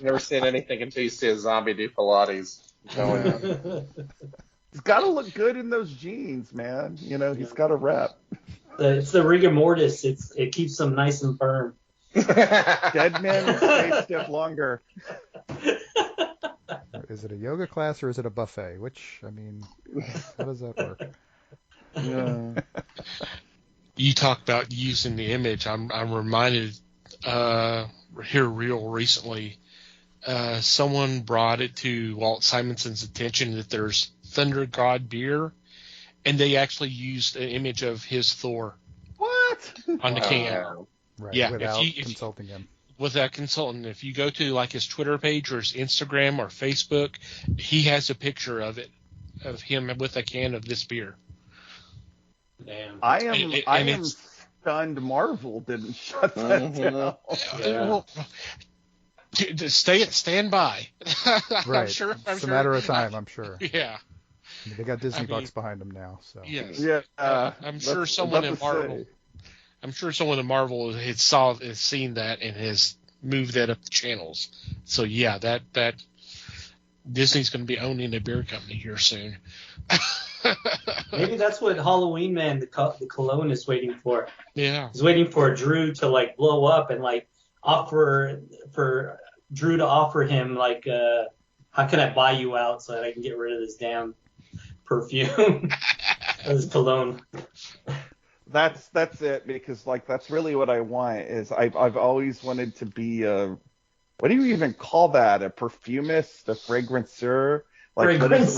never seen anything until you see a zombie do Pilates. I'm telling you. He's got to look good in those jeans, man. He's got a rep. It's the rigor mortis. It keeps them nice and firm. Dead men stay stiff longer. is it a yoga class or is it a buffet? How does that work? Yeah. You talk about using the image. I'm reminded here real recently. Someone brought it to Walt Simonson's attention that there's Thunder God beer, and they actually used an image of his Thor What? on the can. Right, Yeah, without if consulting him. With that consultant, if you go to like his Twitter page or his Instagram or Facebook, he has a picture of it, of him with a can of this beer. Damn. I am stunned Marvel didn't shut that down. Yeah. Well, stand by. Right. I'm sure. It's a matter of time, I'm sure. Yeah. I mean, they got Disney I mean, bucks behind them now, so. Yes. Yeah, I'm sure someone at Marvel. I'm sure someone at Marvel has seen that and has moved that up the channels. So yeah, that Disney's going to be owning a beer company here soon. Maybe that's what Halloween Man, the cologne, is waiting for. Yeah. He's waiting for Drew to like blow up and like offer for Drew to offer him like, how can I buy you out so that I can get rid of this damn perfume, this cologne. That's it, because like that's really what I want. Is I've always wanted to be a, what do you even call that? A perfumist, a fragranceur? Like what is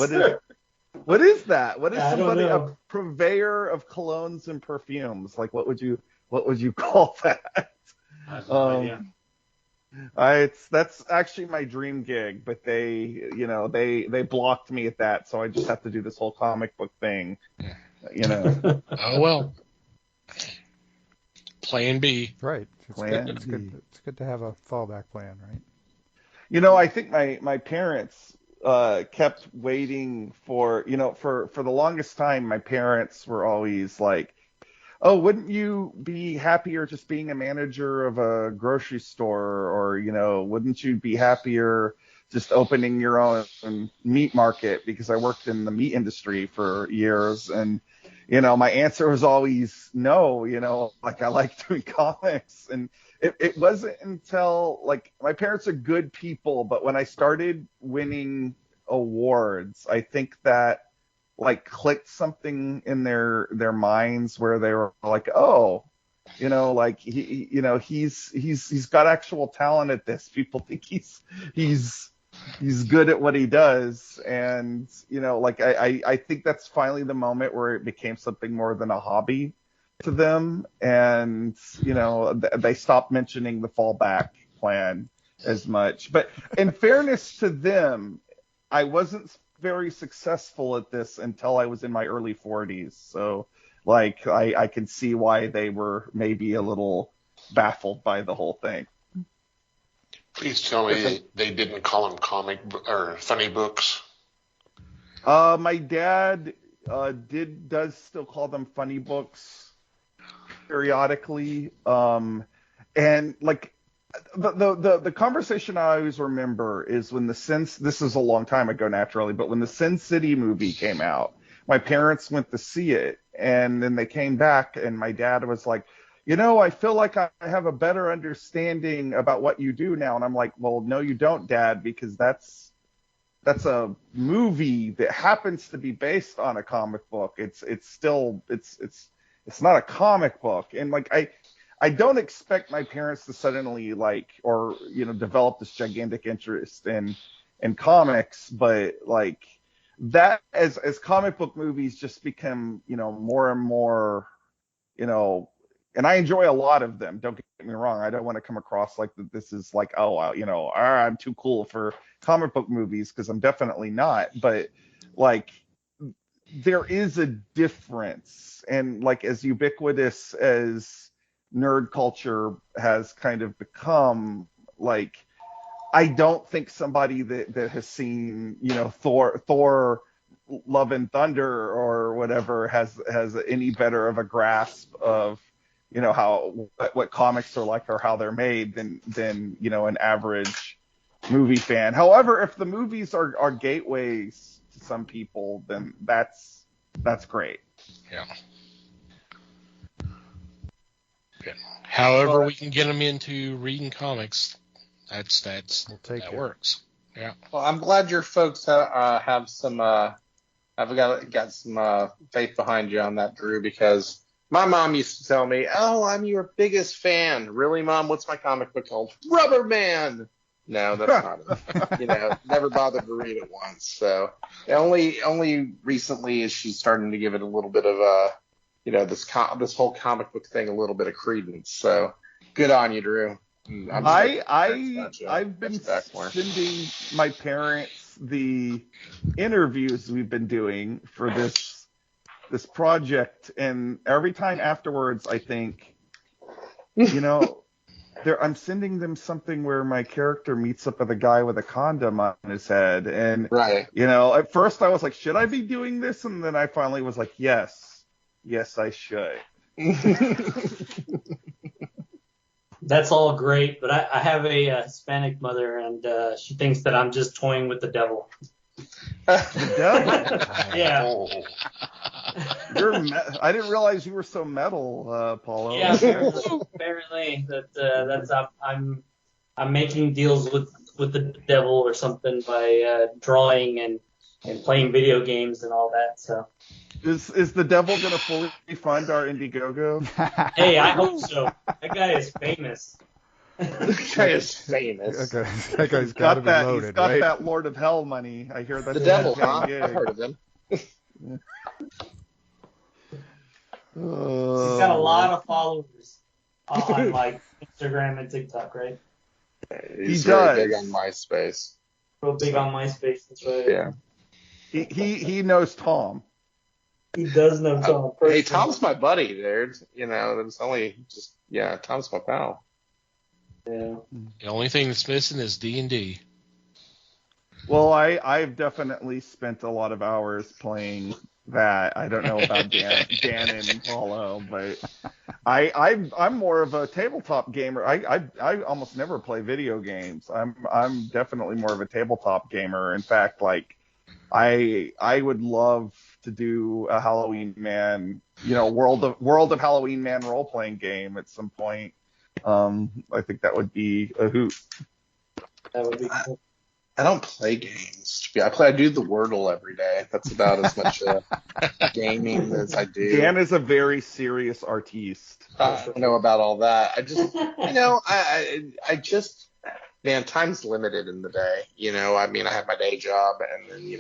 that? What is somebody, a purveyor of colognes and perfumes? Like what would you call that? I have no idea. That's actually my dream gig, but they blocked me at that, so I just have to do this whole comic book thing. Oh well. Plan B. Right. It's good to have a fallback plan, right? I think my parents kept waiting for the longest time. My parents were always like, oh, wouldn't you be happier just being a manager of a grocery store? Or, wouldn't you be happier just opening your own meat market? Because I worked in the meat industry for years. And, my answer was always no, like I like doing comics. And it wasn't until, like, my parents are good people, but when I started winning awards, I think that like clicked something in their minds where they were like, oh, like he's got actual talent at this. People think he's good at what he does. And, like I think that's finally the moment where it became something more than a hobby to them. And, they stopped mentioning the fallback plan as much. But in fairness to them, I wasn't very successful at this until I was in my early 40s. So, like, I can see why they were maybe a little baffled by the whole thing. Please tell me they didn't call them or funny books. My dad does still call them funny books periodically. And like, the conversation I always remember is when this is a long time ago naturally, but when the Sin City movie came out, my parents went to see it, and then they came back, and my dad was like, I feel like I have a better understanding about what you do now. And I'm like, well, no, you don't, Dad, because that's a movie that happens to be based on a comic book. It's not a comic book. And like, I don't expect my parents to suddenly develop this gigantic interest in comics, but like that as comic book movies just become, more and more, and I enjoy a lot of them. Don't get me wrong. I don't want to come across like that. This is like, I'm too cool for comic book movies, because I'm definitely not. But like, there is a difference, and like as ubiquitous as nerd culture has kind of become, like, I don't think somebody that has seen, Thor Love and Thunder or whatever has any better of a grasp of, what comics are like or how they're made than an average movie fan. However, if the movies are gateways to some people, then that's great. Yeah. However, we can get them into reading comics. That works. Yeah. Well, I'm glad your folks have some have got some faith behind you on that, Drew, because my mom used to tell me, "Oh, I'm your biggest fan." Really, Mom? What's my comic book called? Rubber Man. No, that's not it. Never bothered to read it once. So only recently is she starting to give it a little bit of this whole comic book thing a little bit of credence. So good on you, Drew. I've been sending my parents the interviews we've been doing for this this project, and every time afterwards, I think, you know, I'm sending them something where my character meets up with a guy with a condom on his head, and Right. you know, at first I was like, should I be doing this? And then I finally was like, yes, I should. That's all great, but I have a Hispanic mother, and she thinks that I'm just toying with the devil. The devil. Yeah. Oh, I didn't realize you were so metal, Paulo. Yeah, apparently that's I'm making deals with the devil or something by drawing and playing video games and all that. So Is the devil gonna fully fund our Indiegogo? hey, I hope so. That guy is famous. This guy is famous. Okay, that guy's He's got to got be that. loaded, He's got right? that Lord of Hell money. I hear that's The devil, his huh? gig. I've heard of him. He's got a lot of followers on like Instagram and TikTok, right? He's He very does. big on MySpace. Real big on MySpace. That's right. Yeah. He knows Tom. He does know Tom. Hey, Tom's my buddy, dude. You know, it's only just Tom's my pal. Yeah. The only thing that's missing is D&D. Well, I've definitely spent a lot of hours playing that. I don't know about Dan and Paulo, but I'm more of a tabletop gamer. I almost never play video games. I'm definitely more of a tabletop gamer. In fact, like I would love to do a Halloween Man, you know, World of Halloween Man role playing game at some point. I think that would be a hoot. That would be cool. I don't play games. I do the Wordle every day. That's about as much gaming as I do. Dan is a very serious artiste. I know about all that. I just, I just, man, time's limited in the day. You know, I mean, I have my day job and then,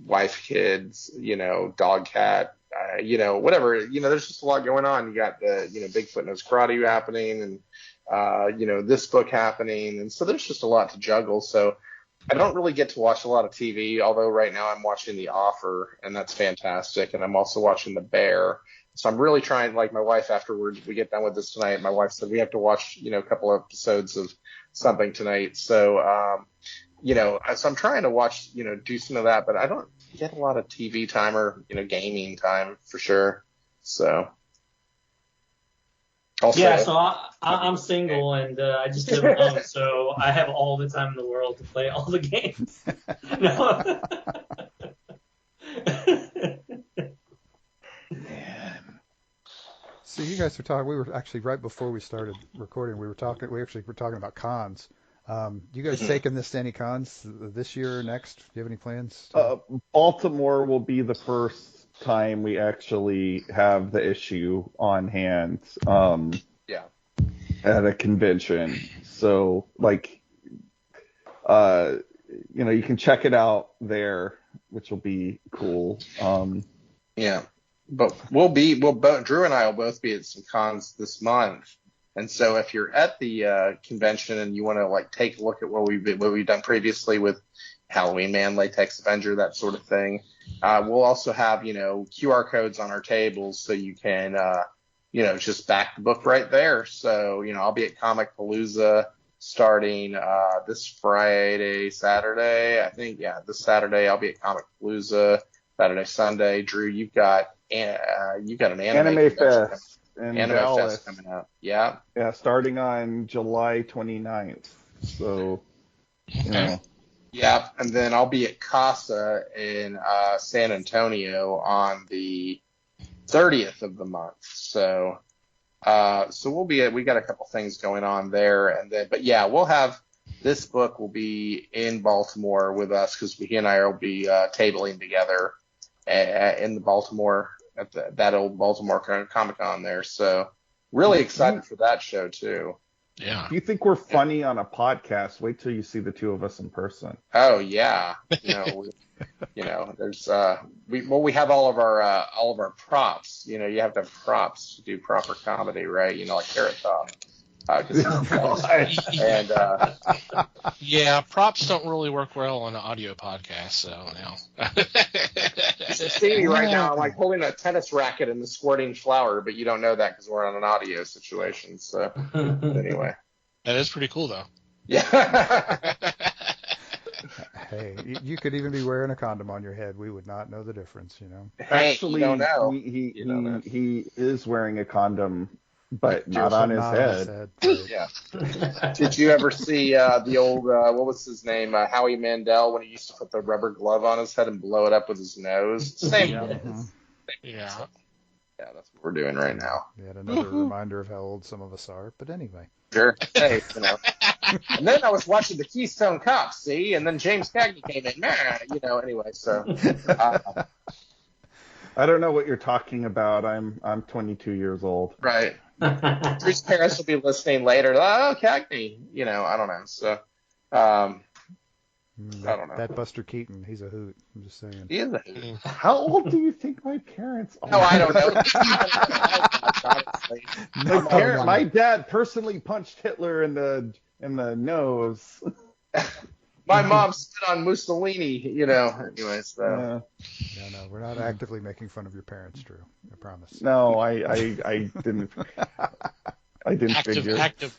wife, kids, dog, cat, whatever. There's just a lot going on. You got the, Bigfoot Knows Karate happening and, this book happening. And so there's just a lot to juggle. So I don't really get to watch a lot of TV, although right now I'm watching The Offer, and that's fantastic. And I'm also watching The Bear. So I'm really trying, like my wife, afterwards, we get done with this tonight, my wife said we have to watch, a couple of episodes of something tonight. So, so I'm trying to watch, do some of that, but I don't get a lot of TV time or, gaming time for sure. So. Also, yeah, so I'm single and I just live alone, so I have all the time in the world to play all the games. No. Man. So you guys were talking. We were actually right before we started recording. We were talking about cons. You guys taking this to any cons this year or next? Do you have any plans? Baltimore will be the first time we actually have the issue on hand. At a convention. So like, you can check it out there, which will be cool. Yeah, but Drew and I will both be at some cons this month. And so if you're at the convention and you want to like take a look at what we've done previously with Halloween Man, Latex Avenger, that sort of thing, we'll also have QR codes on our tables so you can just back the book right there. So I'll be at Comic Palooza starting this Saturday. I think this Saturday I'll be at Comic Palooza. Saturday, Sunday. Drew, you've got an Anime Fest. Anime Fest coming up. Yeah. Yeah, starting on July 29th. So, Yeah, and then I'll be at Casa in San Antonio on the 30th of the month. So we got a couple things going on there, we'll have this book will be in Baltimore with us because he and I will be tabling together in the Baltimore at that old Baltimore Comic Con there. So really excited for that show too. Yeah. If you think we're funny on a podcast, wait till you see the two of us in person. Oh yeah, there's we have all of our props. You have to have props to do proper comedy, right? Like Carrot Top. And Yeah, props don't really work well on an audio podcast, so you should see me right now. I'm like holding a tennis racket and the squirting flour, but you don't know that because we're on an audio situation. So anyway, that is pretty cool, though. yeah. Hey, you could even be wearing a condom on your head. We would not know the difference, Hey, Actually, you don't know. he is wearing a condom, but not So on his not head. right. Yeah. Did you ever see the old what was his name, Howie Mandel, when he used to put the rubber glove on his head and blow it up with his nose? Same. Yeah. Yeah. Yeah, that's what we're doing right now. Yet another reminder of how old some of us are. But anyway. Sure. Hey, And then I was watching the Keystone Cops, see, and then James Cagney came in, anyway, so. I don't know what you're talking about. I'm 22 years old. Right. Drew's parents will be listening later. Oh, Cagney, I don't know. So, I don't know. That Buster Keaton, he's a hoot. I'm just saying. He is a hoot. How old do you think my parents are? No, I don't know. My dad personally punched Hitler in the nose. My mom spit on Mussolini, anyway, so. Yeah, no, we're not actively making fun of your parents, Drew. I promise. No, I didn't. I didn't figure. Active.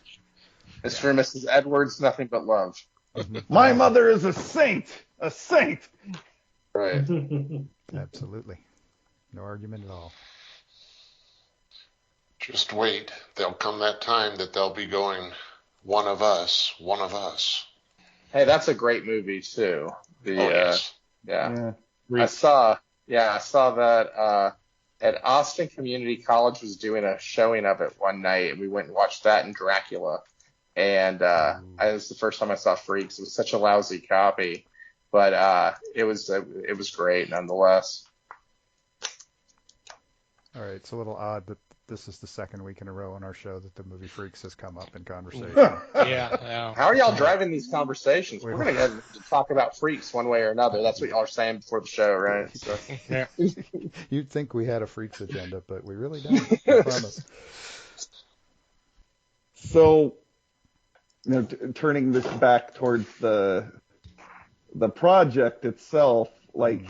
Mr. and Mrs. Edwards, nothing but love. My mother is a saint. A saint. Right. Absolutely. No argument at all. Just wait. There'll come that time that they'll be going, one of us, one of us. Hey, that's a great movie too. Yes. Yeah. I saw that at Austin Community College was doing a showing of it one night, and we went and watched that and Dracula. And it was the first time I saw Freaks. It was such a lousy copy, but it was great nonetheless. All right, it's a little odd that this is the second week in a row on our show that the movie Freaks has come up in conversation. Yeah. How are y'all driving these conversations? We're going to have to talk about Freaks one way or another. That's what y'all are saying before the show, right? So. Yeah. You'd think we had a Freaks agenda, but we really don't. I promise. So, turning this back towards the project itself, like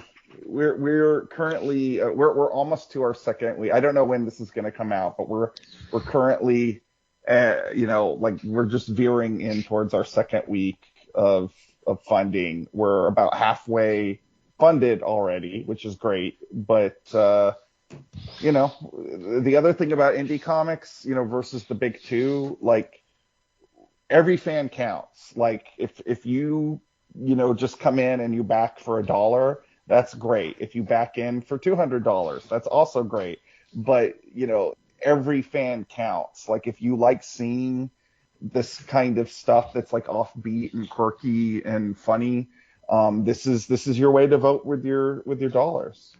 we're currently we're almost to our second week. I don't know when this is going to come out, but we're currently we're just veering in towards our second week of funding. We're about halfway funded already, which is great. But the other thing about indie comics, versus the big two, like every fan counts. Like if you just come in and you back for $1, that's great. If you back in for $200, that's also great. But, every fan counts. Like if you like seeing this kind of stuff that's like offbeat and quirky and funny, this is your way to vote with your dollars.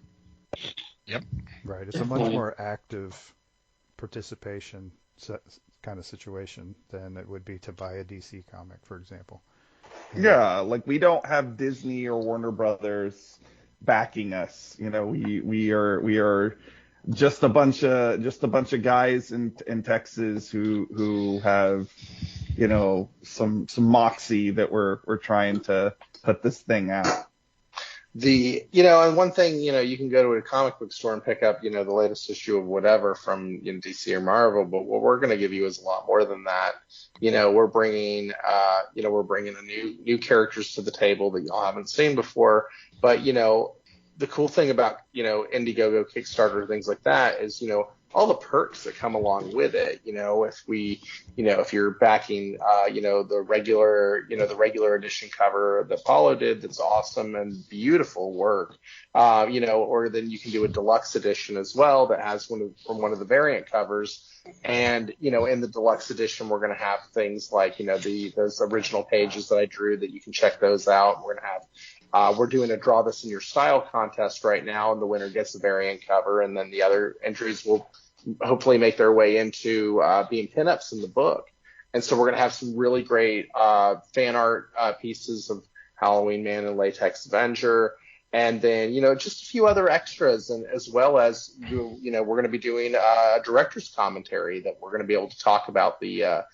Yep. Right. It's a much more active participation kind of situation than it would be to buy a DC comic, for example. Yeah, like we don't have Disney or Warner Brothers backing us. We are just a bunch of guys in Texas who have some moxie that we're trying to put this thing out. And one thing, you can go to a comic book store and pick up, the latest issue of whatever from DC or Marvel, but what we're going to give you is a lot more than that. We're bringing a new characters to the table that y'all haven't seen before. But, the cool thing about, Indiegogo, Kickstarter, things like that is, all the perks that come along with it. If you're backing, the regular edition cover that Paulo did, that's awesome and beautiful work, or then you can do a deluxe edition as well that has one of the variant covers. And, in the deluxe edition, we're going to have things like, those original pages that I drew that you can check those out. We're going to have, we're doing a Draw This in Your Style contest right now, and the winner gets a variant cover, and then the other entries will hopefully make their way into being pinups in the book. And so we're going to have some really great fan art pieces of Halloween Man and Latex Avenger. And then, just a few other extras, and as well as, we're going to be doing a director's commentary that we're going to be able to talk about the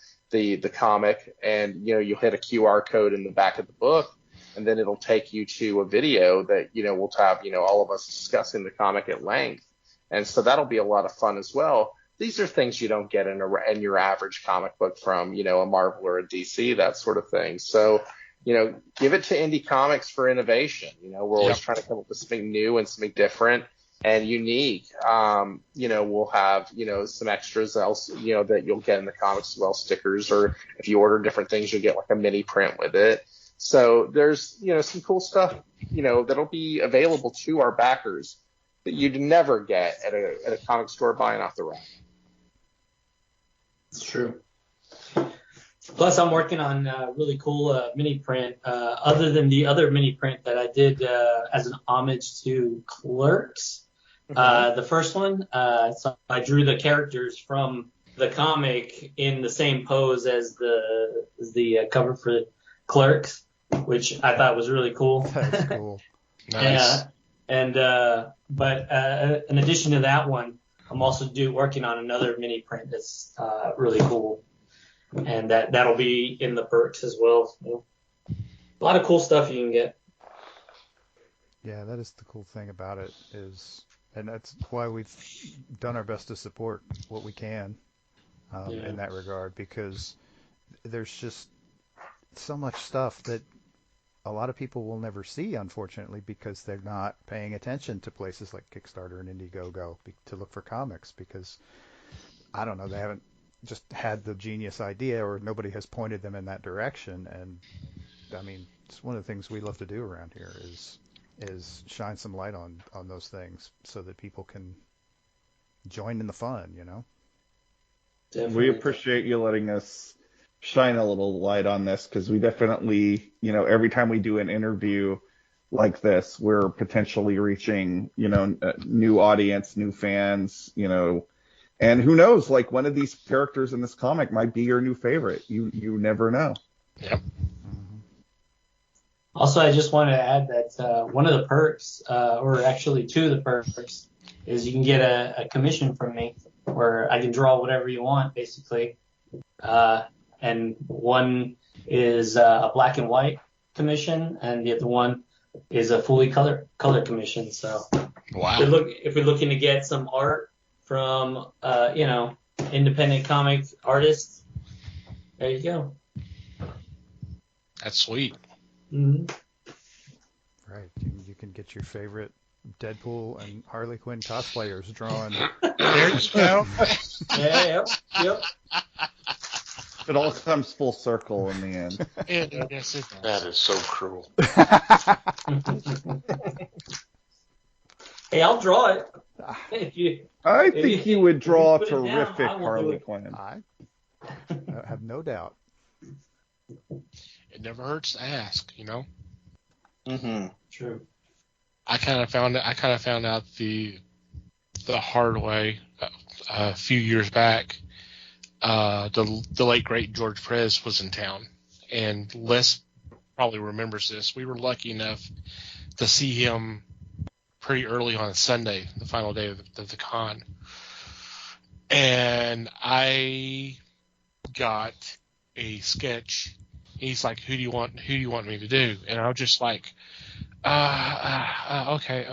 comic, and, you'll hit a QR code in the back of the book, and then it'll take you to a video that, we'll have, all of us discussing the comic at length. And so that'll be a lot of fun as well. These are things you don't get in your average comic book from, a Marvel or a DC, that sort of thing. So, give it to indie comics for innovation. We're always trying to come up with something new and something different and unique. We'll have, some extras else, that you'll get in the comics as well, stickers, or if you order different things, you'll get like a mini print with it. So there's, some cool stuff, that'll be available to our backers that you'd never get at a comic store buying off the rack. It's true. Plus, I'm working on a really cool mini print, other than the other mini print that I did as an homage to Clerks. The first one, so I drew the characters from the comic in the same pose as the cover for Clerks, which I thought was really cool. That's cool. Nice. But in addition to that one, I'm also working on another mini print that's really cool. And that'll be in the perks as well. So, a lot of cool stuff you can get. Yeah, that is the cool thing about it and that's why we've done our best to support what we can in that regard, because there's just so much stuff that a lot of people will never see, unfortunately, because they're not paying attention to places like Kickstarter and Indiegogo to look for comics, because, I don't know, they haven't just had the genius idea, or nobody has pointed them in that direction. And I mean, it's one of the things we love to do around here is shine some light on those things so that people can join in the fun, We appreciate you letting us shine a little light on this, because we definitely, every time we do an interview like this, we're potentially reaching, a new audience, new fans, and who knows, like one of these characters in this comic might be your new favorite. You never know. Yep. Also, I just wanted to add that one of the perks, or actually two of the perks, is you can get a commission from me where I can draw whatever you want, basically. And one is a black and white commission, and the other one is a fully color commission. So Wow. if we're looking to get some art from independent comic artists, there you go. That's sweet. Mm-hmm. Right. You can get your favorite Deadpool and Harley Quinn cosplayers drawn. There you go. Yeah, yep. It all comes full circle in the end. Yes, it does. That is so cruel. Hey, I'll draw it. If you, I think you would draw a put it down, terrific I will do Harley it. Quinn. I have no doubt. It never hurts to ask, Mm-hmm. True. I kind of found out the hard way a few years back. The late great George Perez was in town, and Les probably remembers this. We were lucky enough to see him pretty early on a Sunday, the final day of the con, and I got a sketch. He's like, "Who do you want me to do?" And I'm just like, okay,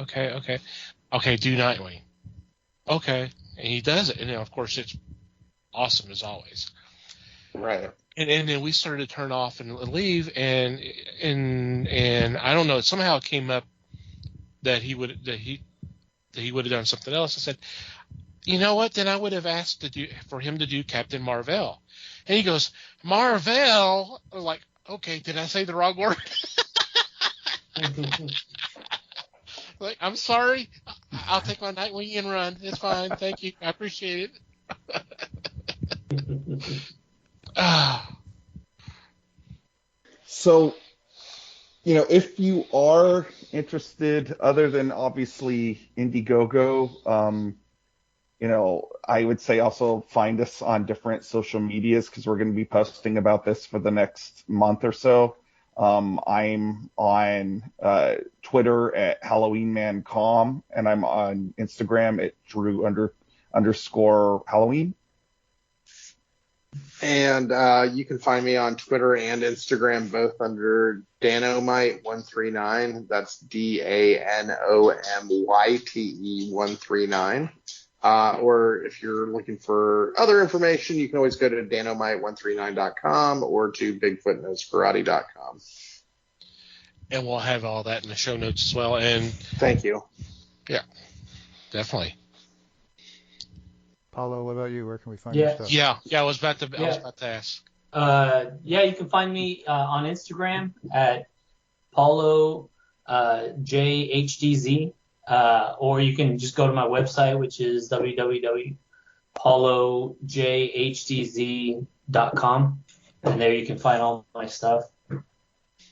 do Nightwing. Okay, and he does it, and of course it's awesome as always. Right. And then we started to turn off and leave, and I don't know, somehow it came up that he would have done something else. I said, you know what? Then I would have asked for him to do Captain Marvel. And he goes, Marvel? I'm like, okay, did I say the wrong word? Like, I'm sorry. I'll take my Nightwing and run. It's fine. Thank you. I appreciate it. So, if you are interested, other than obviously Indiegogo, I would say also find us on different social medias, because we're going to be posting about this for the next month or so. I'm on Twitter at HalloweenManCom, and I'm on Instagram at Drew_Halloween. And you can find me on Twitter and Instagram both under Danomite139. That's DANOMYTE139. Or if you're looking for other information, you can always go to Danomite139.com or to BigfootKnowsKarate.com. And we'll have all that in the show notes as well. And thank you. Yeah, definitely. Paulo, what about you? Where can we find your stuff? Yeah. I was about to ask. You can find me on Instagram at Paulo JHDZ, or you can just go to my website, which is www.paulojhdz.com, and there you can find all my stuff,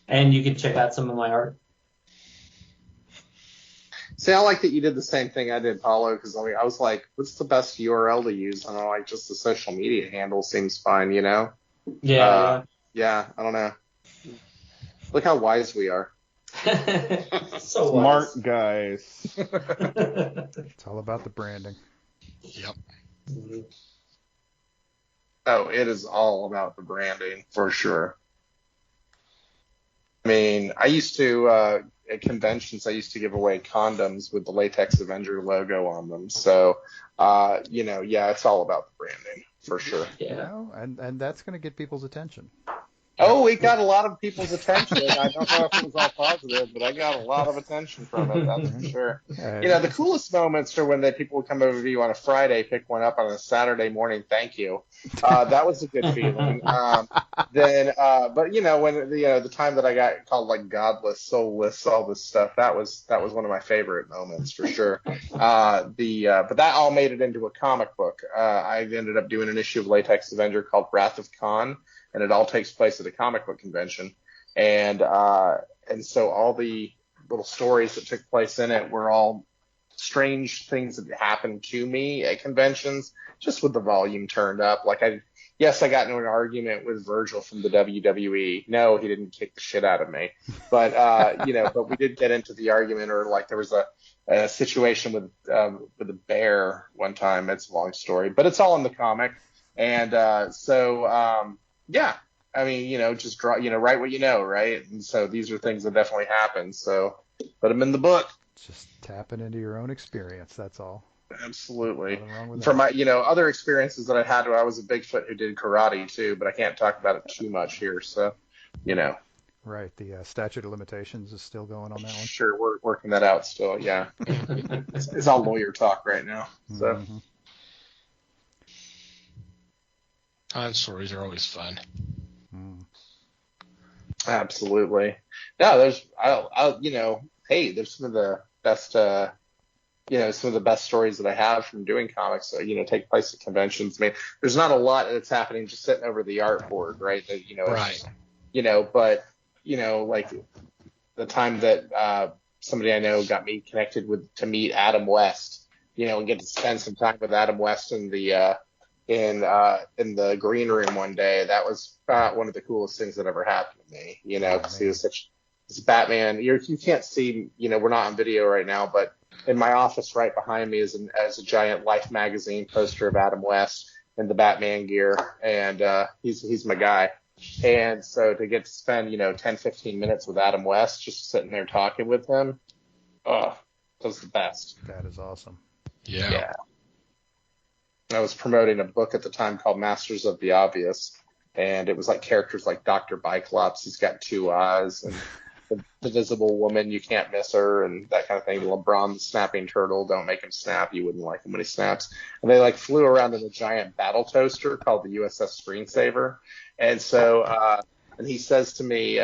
and you can check out some of my art. See, I like that you did the same thing I did, Paulo, because I was like, what's the best URL to use? And I'm like, just the social media handle seems fine, you know? Yeah. Yeah, I don't know. Look how wise we are. So Smart wise. guys. It's all about the branding. Yep. Mhm. Oh, it is all about the branding, for sure. I mean, I used to, at conventions, I used to give away condoms with the Latex Avenger logo on them. So, it's all about the branding, for sure. You Yeah. know, and that's going to get people's attention. Oh, it got a lot of people's attention. I don't know if it was all positive, but I got a lot of attention from it, that's for sure. The coolest moments are when people would come over to you on a Friday, pick one up on a Saturday morning, thank you. That was a good feeling. But when the time that I got called like godless, soulless, all this stuff, that was one of my favorite moments for sure. But that all made it into a comic book. I ended up doing an issue of Latex Avenger called Wrath of Khan. And it all takes place at a comic book convention. And so all the little stories that took place in it were all strange things that happened to me at conventions, just with the volume turned up. Like I got into an argument with Virgil from the WWE. No, he didn't kick the shit out of me. But, but we did get into the argument, or like there was a situation with a bear one time. It's a long story, but it's all in the comic. And yeah, I mean, just draw, write what you know, right? And so these are things that definitely happen. So put them in the book. Just tapping into your own experience, that's all. Absolutely. Nothing wrong with From that. my, other experiences that I had, I was a Bigfoot who did karate too, but I can't talk about it too much here. So, Right, the statute of limitations is still going on that one. Sure, we're working that out still. Yeah, it's all lawyer talk right now. So. Mm-hmm. Stories are always fun. Absolutely. No, there's there's some of the best some of the best stories that I have from doing comics take place at conventions. I mean, there's not a lot that's happening just sitting over the art board, right? Right. But like the time that somebody I know got me connected to meet Adam West, and get to spend some time with Adam West in the in the green room one day. That was one of the coolest things that ever happened to me, because he was such this Batman. You can't see, we're not on video right now, but in my office right behind me is a giant Life magazine poster of Adam West in the Batman gear, and he's my guy. And so to get to spend 10-15 minutes with Adam West, just sitting there talking with him, that was the best. That is awesome. Yeah. I was promoting a book at the time called Masters of the Obvious, and it was like characters like Dr. Biclops, he's got two eyes, and the Visible Woman, you can't miss her, and that kind of thing. LeBron the Snapping Turtle, don't make him snap, you wouldn't like him when he snaps. And they flew around in a giant battle toaster called the USS Screensaver. And so, and he says to me,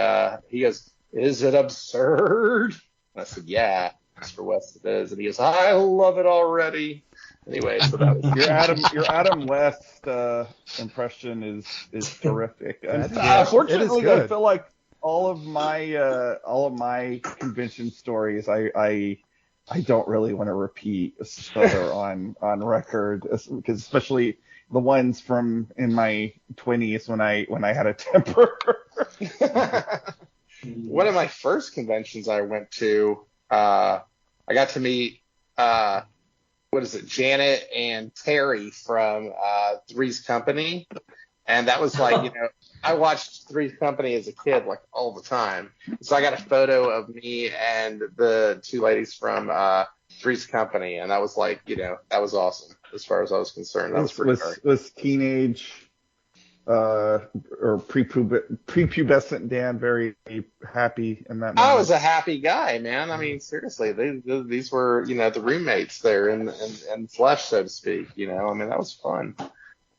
he goes, "Is it absurd?" And I said, "Yeah, Mr. West, it is." And he goes, "I love it already." Anyway, so that was your Adam West impression is terrific. And Yeah, unfortunately, it is good. I feel like all of my convention stories, I don't really want to repeat that are on record, because especially the ones from in my 20s when I had a temper. One of my first conventions I went to, I got to meet, Janet and Terry from Three's Company. And that was like, I watched Three's Company as a kid, like all the time. So I got a photo of me and the two ladies from Three's Company. And that was like, that was awesome as far as I was concerned. That was pretty hard. Was teenage or prepubescent Dan very happy in that moment? I was a happy guy, man. I mean, seriously, these were, the roommates there in flesh, so to speak. I mean, that was fun.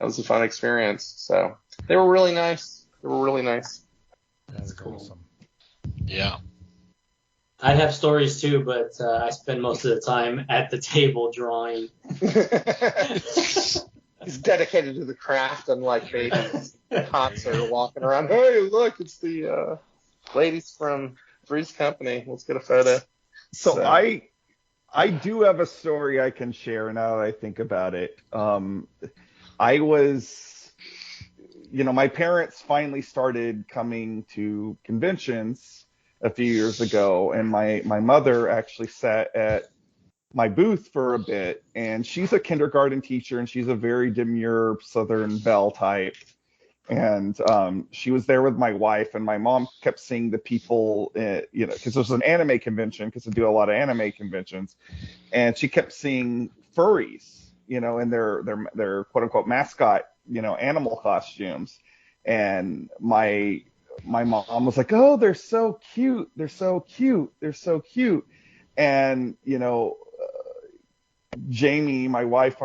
That was a fun experience. So they were really nice. That's cool. Awesome. Yeah. I have stories too, but I spend most of the time at the table drawing. He's dedicated to the craft, unlike babies concert walking around. Hey, look, it's the ladies from Three's Company. Let's get a photo. So I do have a story I can share now that I think about it. I was, my parents finally started coming to conventions a few years ago, and my mother actually sat at my booth for a bit, and she's a kindergarten teacher, and she's a very demure Southern Belle type. And she was there with my wife, and my mom kept seeing the people, because it was an anime convention, because I do a lot of anime conventions, and she kept seeing furries, in their quote unquote mascot, animal costumes. And my mom was like, "Oh, they're so cute. They're so cute. They're so cute." And, Jamie, my wife,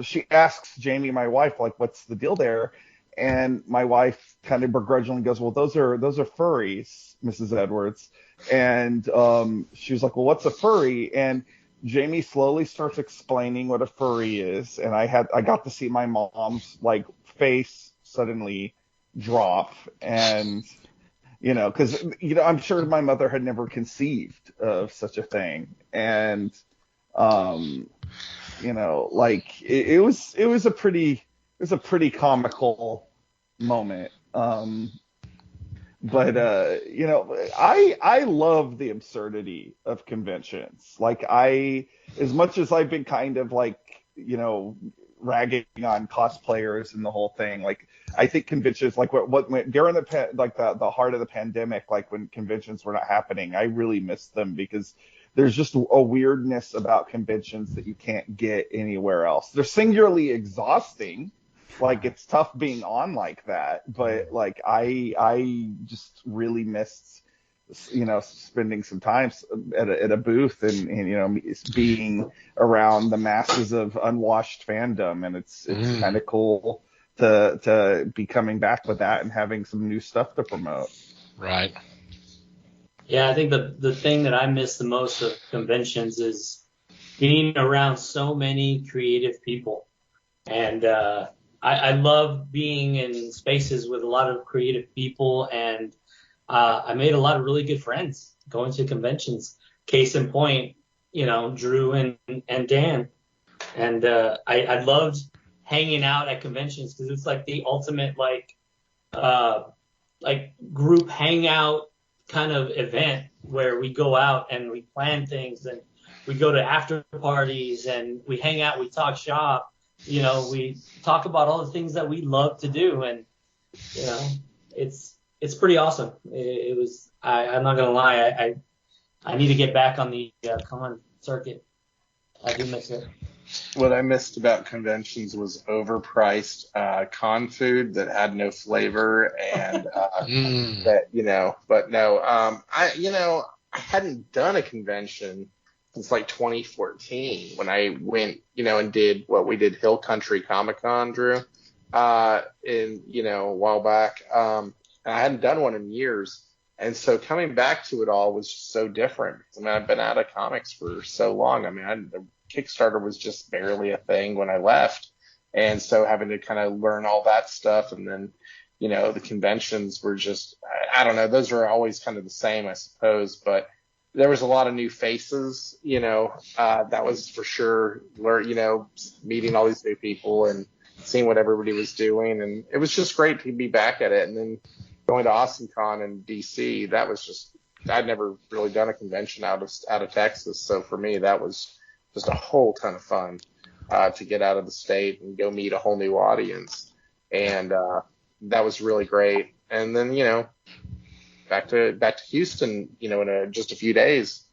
she asks Jamie, my wife, like, "What's the deal there?" And my wife kind of begrudgingly goes, "Well, those are furries, Mrs. Edwards." And she was like, "Well, what's a furry?" And Jamie slowly starts explaining what a furry is, and I got to see my mom's like face suddenly drop, and because I'm sure my mother had never conceived of such a thing, and like it was a pretty comical moment. But I love the absurdity of conventions. Like as much as I've been kind of like, ragging on cosplayers and the whole thing, like I think conventions, like what went during the heart of the pandemic, like when conventions were not happening, I really missed them because there's just a weirdness about conventions that you can't get anywhere else. They're singularly exhausting. Like it's tough being on like that, but like I just really missed, spending some time at a booth and being around the masses of unwashed fandom, and it's kind of cool to be coming back with that and having some new stuff to promote. Right. Yeah, I think the thing that I miss the most of conventions is being around so many creative people, and I love being in spaces with a lot of creative people, and I made a lot of really good friends going to conventions. Case in point, Drew and Dan. And I loved hanging out at conventions because it's like the ultimate like group hangout kind of event where we go out and we plan things and we go to after parties and we hang out, we talk shop. We talk about all the things that we love to do, and it's pretty awesome. It was. I'm not gonna lie. I need to get back on the con circuit. I do miss it. What I missed about conventions was overpriced con food that had no flavor and But no, I hadn't done a convention since like 2014 when I went, and did what we did Hill Country Comic Con, Drew, a while back. And I hadn't done one in years. And so coming back to it all was just so different. I mean, I've been out of comics for so long. I mean, the Kickstarter was just barely a thing when I left. And so having to kind of learn all that stuff, and then, the conventions were just, I don't know, those are always kind of the same, I suppose, but there was a lot of new faces, that was for sure, meeting all these new people and seeing what everybody was doing. And it was just great to be back at it. And then, going to AwesomeCon in DC, that was just, I'd never really done a convention out of Texas, so for me that was just a whole ton of fun to get out of the state and go meet a whole new audience, and that was really great. And then back to Houston, in just a few days,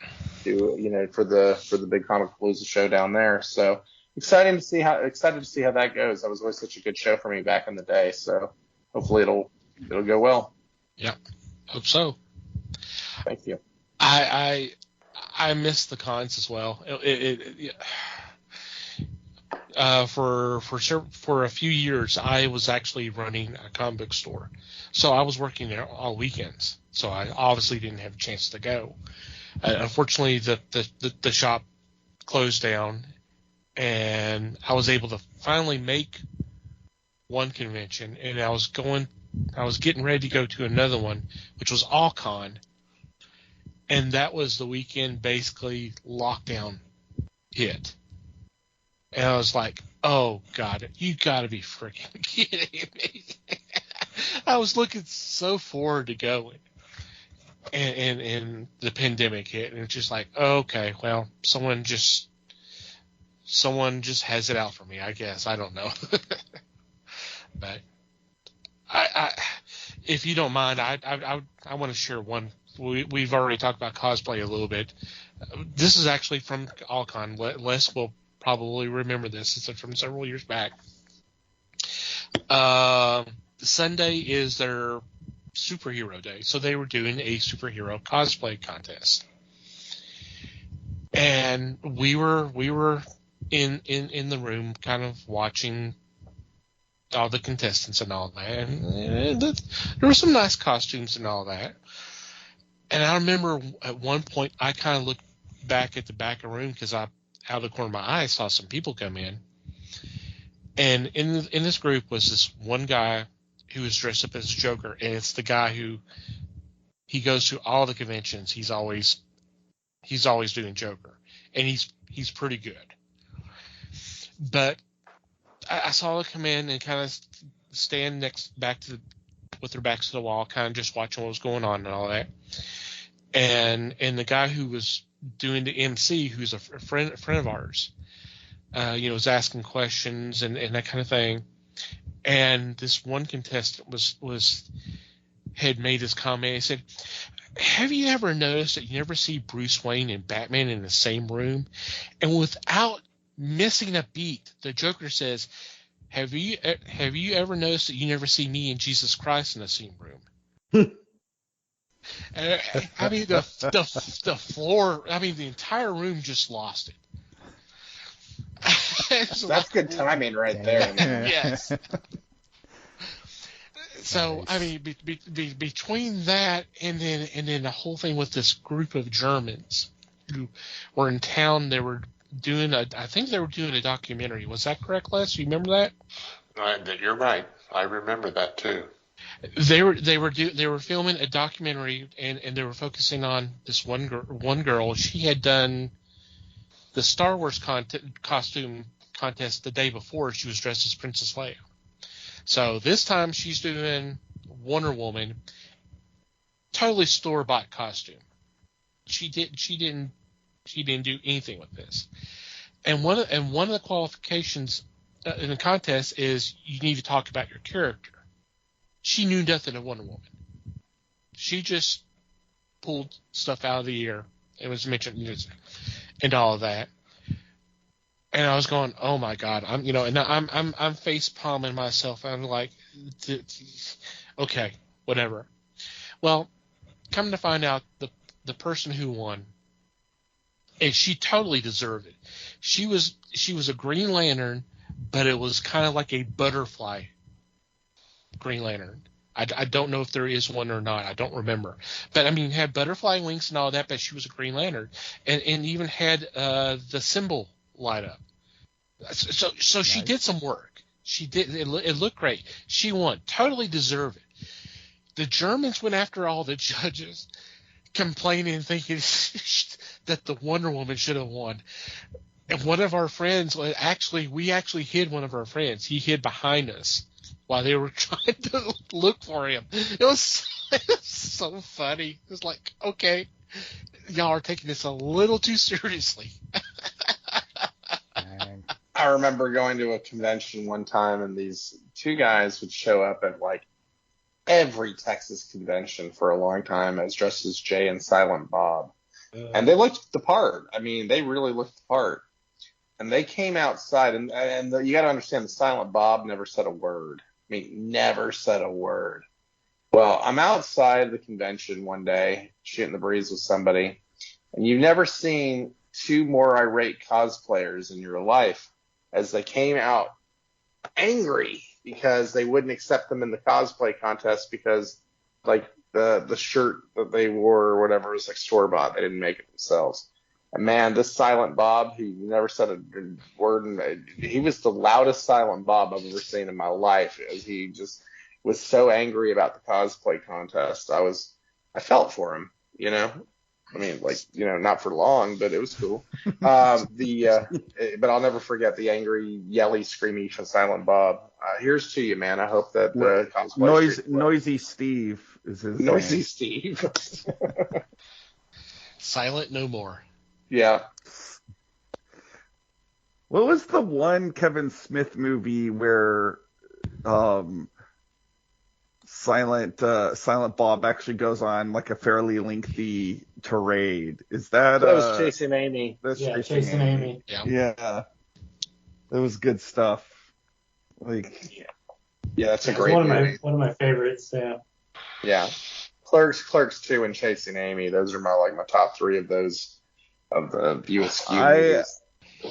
for the big Comic Palooza show down there. So excited to see how that goes. That was always such a good show for me back in the day. So hopefully it'll go well. Yeah, hope so. Thank you. I miss the cons as well. For a few years, I was actually running a comic book store, so I was working there all weekends. So I obviously didn't have a chance to go. Unfortunately, the shop closed down, and I was able to finally make one convention, and I was getting ready to go to another one, which was AllCon, and that was the weekend basically lockdown hit. And I was like, oh, God, you got to be freaking kidding me. I was looking so forward to going. And the pandemic hit, and it's just like, okay, well, someone just has it out for me, I guess. I don't know. But I if you don't mind, I want to share one. We've already talked about cosplay a little bit. This is actually from AllCon. Les will probably remember this. It's from several years back. Sunday is their superhero day, so they were doing a superhero cosplay contest, and we were in the room kind of watching all the contestants and all that, and there were some nice costumes and all that. And I remember at one point I kind of looked back at the back of the room because out of the corner of my eye saw some people come in, and in this group was this one guy who was dressed up as Joker, and it's the guy who he goes to all the conventions. He's always doing Joker, and he's pretty good. But I saw her come in and kind of stand with their backs to the wall, kind of just watching what was going on and all that. And the guy who was doing the MC, who's a friend of ours, was asking questions and that kind of thing. And this one contestant had made this comment. He said, "Have you ever noticed that you never see Bruce Wayne and Batman in the same room?" And without missing a beat, the Joker says, Have you ever noticed that you never see me and Jesus Christ in the same room? And, I mean, the floor. I mean, the entire room just lost it. That's good timing right there, man. Yes. So I mean, between that and then the whole thing with this group of Germans who were in town, they were doing a documentary. Was that correct, Les? You remember that? You're right. I remember that too. They were filming a documentary, and they were focusing on this one girl. She had done the Star Wars costume contest the day before. She was dressed as Princess Leia. So this time she's doing Wonder Woman, totally store-bought costume. She didn't do anything with this. And one of the qualifications in the contest is you need to talk about your character. She knew nothing of Wonder Woman. She just pulled stuff out of the air. It was mentioned and all of that. And I was going, oh my God, I'm face palming myself. I'm like, okay, whatever. Well, come to find out, the person who won, and she totally deserved it. She was a Green Lantern, but it was kind of like a butterfly Green Lantern. I don't know if there is one or not. I don't remember. But I mean, had butterfly wings and all that, but she was a Green Lantern, and even had the symbol light up. So nice. She did some work. She did. It looked great. She won. Totally deserved it. The Germans went after all the judges, complaining, thinking that the Wonder Woman should have won. And one of our friends, we actually hid one of our friends. He hid behind us while they were trying to look for him. It was so funny. It was like, okay, y'all are taking this a little too seriously. Dang. I remember going to a convention one time, and these two guys would show up at like every Texas convention for a long time as dressed as Jay and Silent Bob. And they looked the part. I mean, they really looked the part. And they came outside, and you got to understand, the Silent Bob never said a word. I mean, never said a word. Well, I'm outside the convention one day, shooting the breeze with somebody, and you've never seen two more irate cosplayers in your life as they came out angry because they wouldn't accept them in the cosplay contest because, like, the shirt that they wore or whatever was like store-bought. They didn't make it themselves. And man, this Silent Bob, he never said a word. And he was the loudest Silent Bob I've ever seen in my life, as he just was so angry about the cosplay contest. I felt for him, you know. I mean, like, you know, not for long, but it was cool. But I'll never forget the angry, yelly, screamy Silent Bob. Here's to you, man. I hope that the cosplay Noisy Steve is his Noisy name. Steve. Silent no more. Yeah. What was the one Kevin Smith movie where Silent Bob actually goes on like a fairly lengthy tirade? Is that That was Chasing Amy. That's Yeah, Chasing Amy. Yeah. That was good stuff. Like, Yeah, that's a It's great movie. one of my favorites. Yeah. Yeah. Clerks 2 and Chasing Amy. Those are my top three of those of the View Askew movies.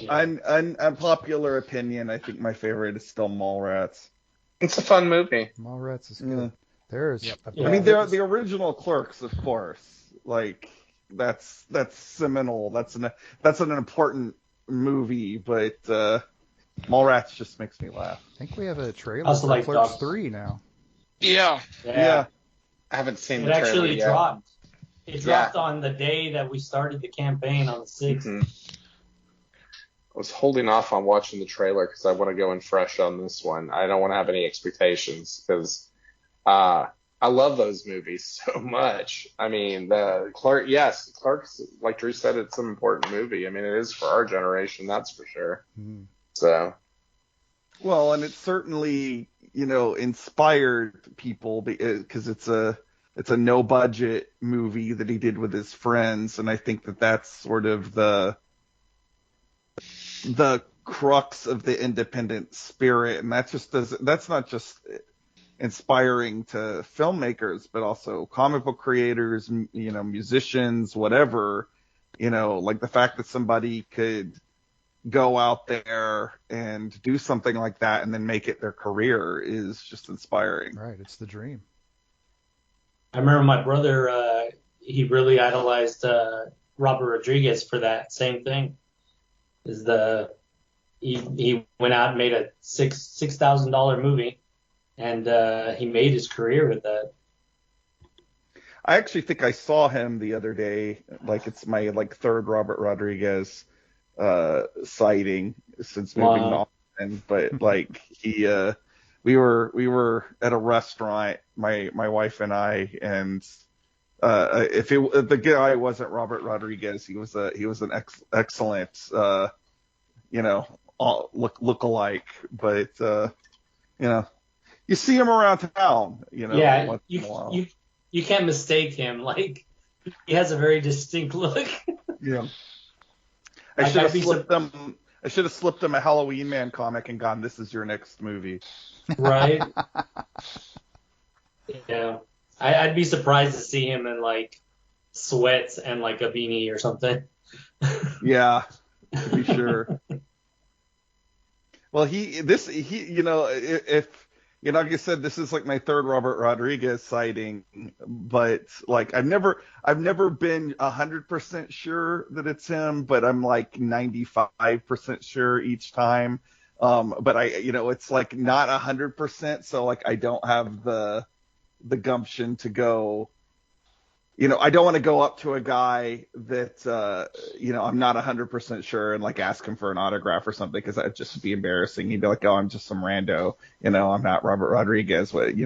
unpopular opinion, I think my favorite is still Mallrats. It's a fun movie. Mallrats is good. Yeah. There's Yep. a Yeah. I mean, they're the original Clerks, of course. Like, that's seminal. That's an important movie, but Mallrats just makes me laugh. I think we have a trailer Also for like Clerks Dogs. 3 now. Yeah. Yeah. I haven't seen It the trailer actually yet. dropped. It dropped on the day that we started the campaign on the 6th. Mhm. I was holding off on watching the trailer because I want to go in fresh on this one. I don't want to have any expectations because I love those movies so much. I mean, Clerks, like Drew said, it's an important movie. I mean, it is for our generation, that's for sure. Mm. So, Well, and it certainly, inspired people because it's a no budget movie that he did with his friends, and I think that that's sort of the crux of the independent spirit, and that's not just inspiring to filmmakers, but also comic book creators, musicians, whatever, like the fact that somebody could go out there and do something like that and then make it their career is just inspiring. Right, it's the dream. I remember my brother, he really idolized Robert Rodriguez for that same thing. He went out and made a $6,000 movie, and he made his career with that. I actually think I saw him the other day. Like, it's my third Robert Rodriguez sighting since moving to Austin. But we were at a restaurant, my wife and I, and if the guy wasn't Robert Rodriguez, he was an excellent look-alike. But you see him around town, Yeah, once in a while. you can't mistake him. Like, he has a very distinct look. Yeah. I should have slipped him a Halloween Man comic and gone, "This is your next movie." Right? Yeah. I'd be surprised to see him in sweats and a beanie or something. Yeah, to be sure. Well, like I said, this is my third Robert Rodriguez sighting, but I've never been 100% sure that it's him, but I'm 95% sure each time. But it's not 100%, so I don't have the gumption to go I don't want to go up to a guy that, I'm not 100% sure and like ask him for an autograph or something, because that'd just be embarrassing. He'd be like, oh, I'm just some rando. I'm not Robert Rodriguez. Leave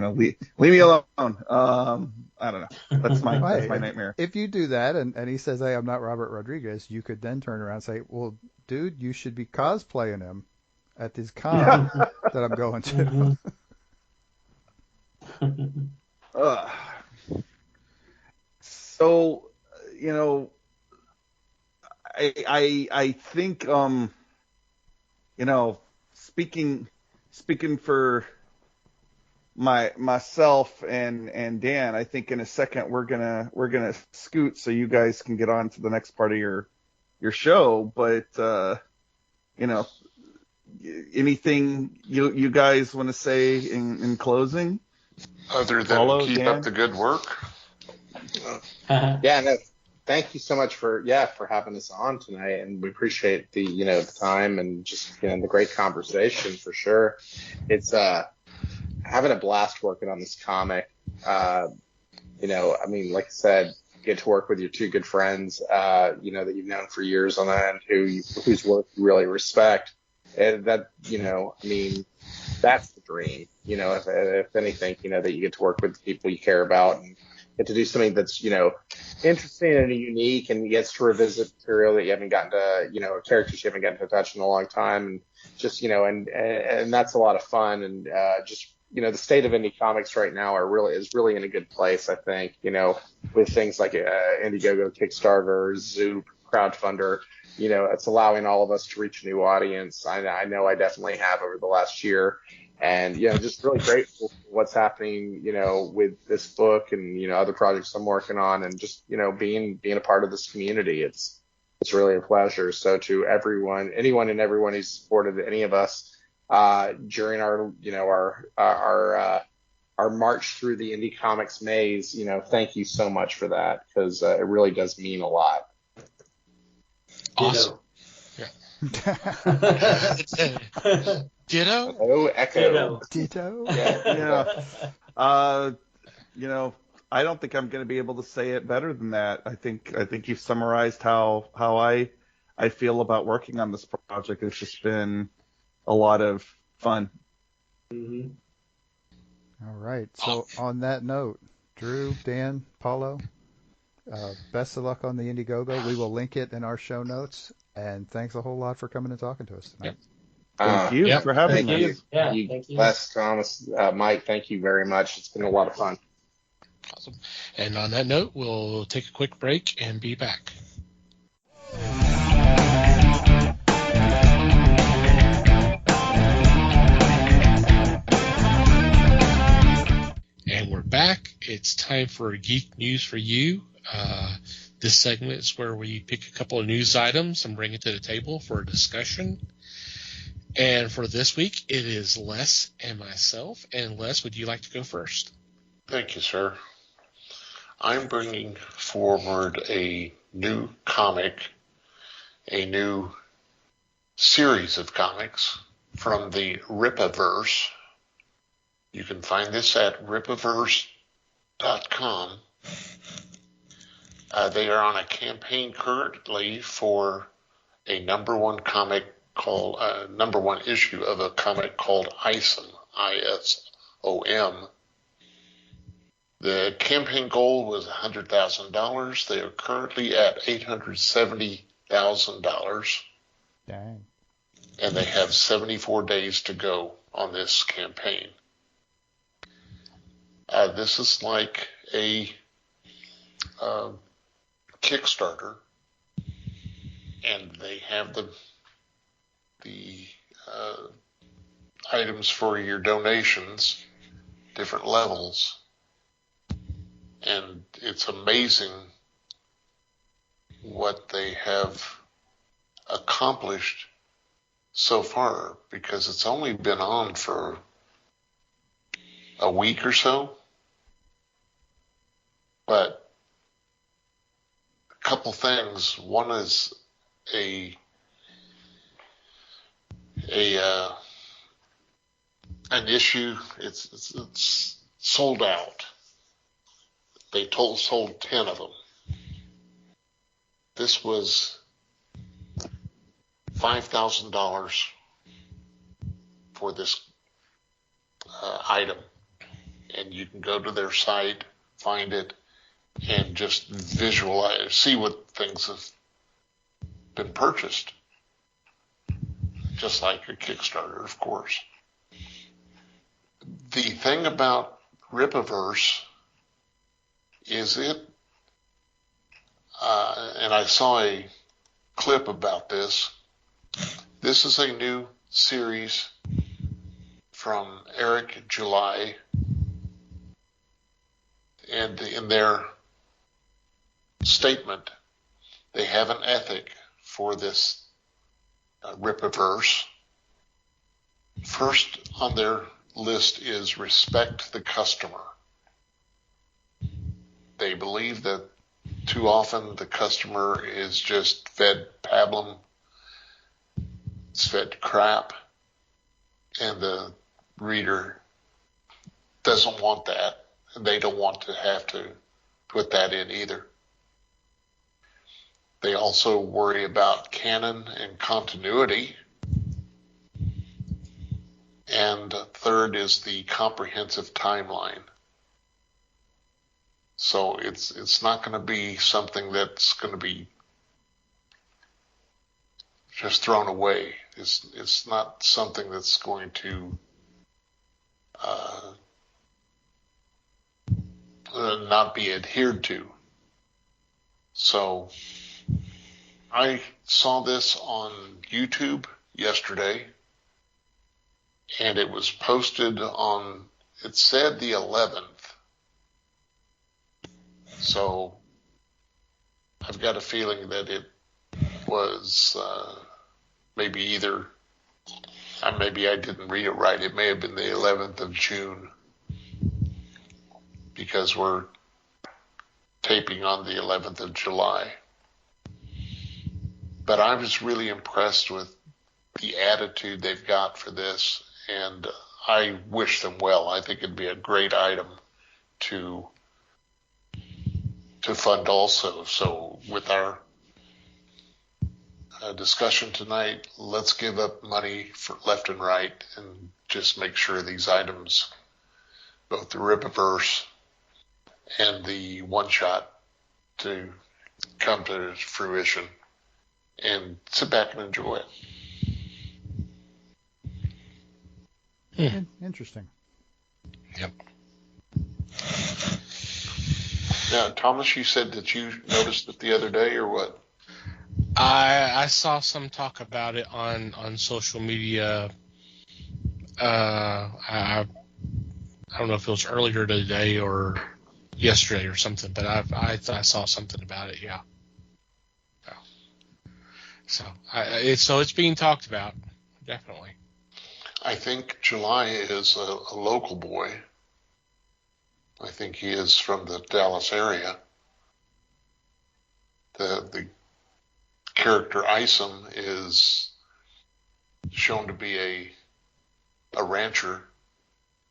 me alone. I don't know. That's my nightmare. If you do that and he says, hey, I'm not Robert Rodriguez, you could then turn around and say, well, dude, you should be cosplaying him at this con that I'm going to. So, I think, speaking for myself and Dan, I think in a second we're gonna scoot so you guys can get on to the next part of your show. But anything you guys want to say in closing? Other than keep up the good work. Yeah, no, thank you so much for having us on tonight, and we appreciate the the time and just the great conversation for sure. It's having a blast working on this comic. I mean, like I said, get to work with your two good friends, that you've known for years on end, whose work you really respect, and that I mean, that's the dream. If anything, that you get to work with the people you care about and get to do something that's interesting and unique, and gets to revisit material that you haven't gotten to, characters you haven't gotten to touch in a long time, and just and that's a lot of fun. And just the state of indie comics right now is really in a good place, I think, with things like Indiegogo, Kickstarter, Zoop, crowdfunder. It's allowing all of us to reach a new audience. I know I definitely have over the last year. And, just really grateful for what's happening, with this book and, other projects I'm working on, and just, being a part of this community. It's really a pleasure. So to anyone and everyone who's supported any of us, during our march through the indie comics maze, thank you so much for that, because it really does mean a lot. Awesome. Yeah. Ditto? Oh, echo. Ditto? Yeah. I don't think I'm going to be able to say it better than that. I think you've summarized how I feel about working on this project. It's just been a lot of fun. Mm-hmm. All right. So on that note, Drew, Dan, Paulo, best of luck on the Indiegogo. We will link it in our show notes. And thanks a whole lot for coming and talking to us tonight. Yep. Thank you for having thank us. You. Yeah, thank you. Les, Thomas, Mike, thank you very much. It's been a lot of fun. Awesome. And on that note, we'll take a quick break and be back. And we're back. It's time for Geek News for You. This segment is where we pick a couple of news items and bring it to the table for a discussion. And for this week, it is Les and myself. And Les, would you like to go first? Thank you, sir. I'm bringing forward a new comic, a new series of comics from the Ripaverse. You can find this at ripaverse.com. They are on a campaign currently for a number one issue of a comic called ISOM, ISOM. The campaign goal was $100,000. They are currently at $870,000. Dang. And they have 74 days to go on this campaign. This is like a Kickstarter, and they have the items for your donations, different levels, and it's amazing what they have accomplished so far, because it's only been on for a week or so. But a couple things. One is an issue. It's sold out. They sold 10 of them. This was $5,000 for this item. And you can go to their site, find it, and just visualize, see what things have been purchased. Just like a Kickstarter, of course. The thing about Ripaverse is and I saw a clip about this. This is a new series from Eric July, and in their statement, they have an ethic for this Ripaverse. First on their list is respect the customer. They believe that too often the customer is just fed pablum, it's fed crap, and the reader doesn't want that, and they don't want to have to put that in either. They also worry about canon and continuity. And third is the comprehensive timeline. So it's not going to be something that's going to be just thrown away. It's not something that's going to not be adhered to. So I saw this on YouTube yesterday, and it was posted on, it said the 11th. So I've got a feeling that it was maybe I didn't read it right. It may have been the 11th of June, because we're taping on the 11th of July. But I was really impressed with the attitude they've got for this, and I wish them well. I think it'd be a great item to fund also. So with our discussion tonight, let's give up money for left and right and just make sure these items, both the Ripaverse and the one shot, to come to fruition, and sit back and enjoy it. Interesting. Yep. Now, Thomas, you said that you noticed it the other day, or what? I saw some talk about it on social media. I don't know if it was earlier today or yesterday or something, but I saw something about it. Yeah. So it's being talked about, definitely. I think July is a local boy. I think he is from the Dallas area. The character Isom is shown to be a rancher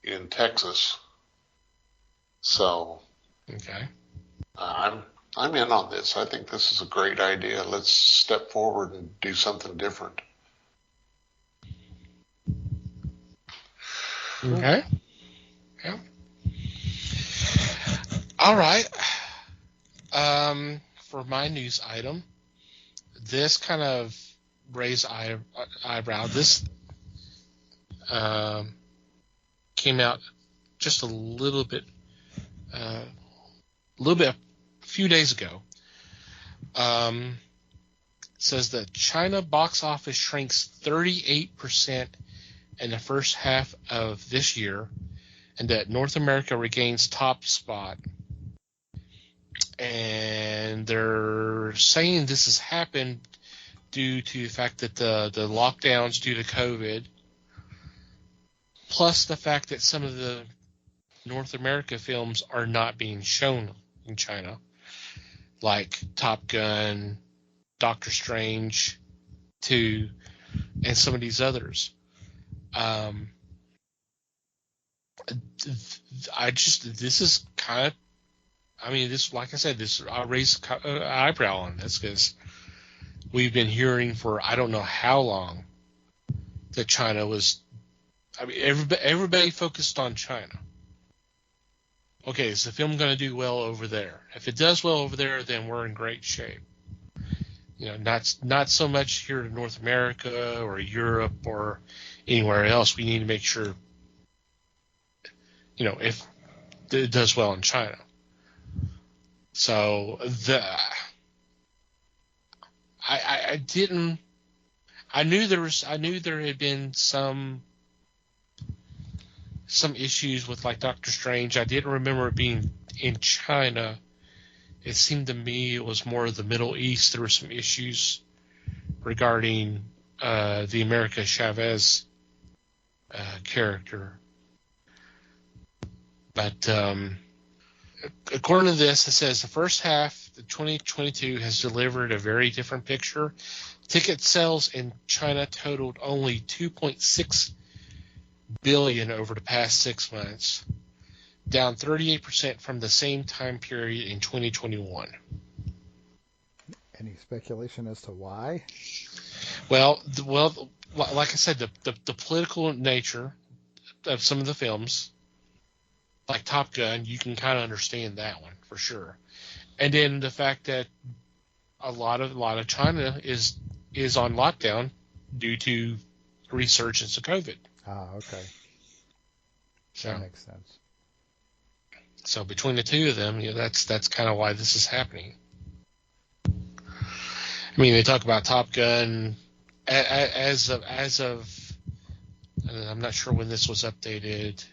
in Texas. So Okay. I'm in on this. I think this is a great idea. Let's step forward and do something different. Okay. Yeah. All right. For my news item, this kind of raised eyebrow. This came out just a few days ago. Says that China box office shrinks 38% in the first half of this year, and that North America regains top spot. And they're saying this has happened due to the fact that the lockdowns due to COVID, plus the fact that some of the North America films are not being shown in China, like Top Gun, Doctor Strange 2, and some of these others. This is kind of I mean, this, like I said, this I raised an eyebrow on this because we've been hearing for I don't know how long that China was. I mean, everybody focused on China. Okay, is the film going to do well over there? If it does well over there, then we're in great shape. Not so much here in North America or Europe or anywhere else. We need to make sure, if it does well in China. So I knew there had been some issues with like Doctor Strange. I didn't remember it being in China. It seemed to me it was more of the Middle East. There were some issues regarding the America Chavez character. But according to this, it says the first half of 2022 has delivered a very different picture. Ticket sales in China totaled only 2.6 billion over the past 6 months, down 38% from the same time period in 2021. Any speculation as to why? Well, like I said, the political nature of some of the films, like Top Gun, you can kind of understand that one for sure. And then the fact that a lot of China is on lockdown due to resurgence of COVID. Ah, okay. So, that makes sense. So between the two of them, that's kind of why this is happening. I mean, they talk about Top Gun as of I'm not sure when this was updated.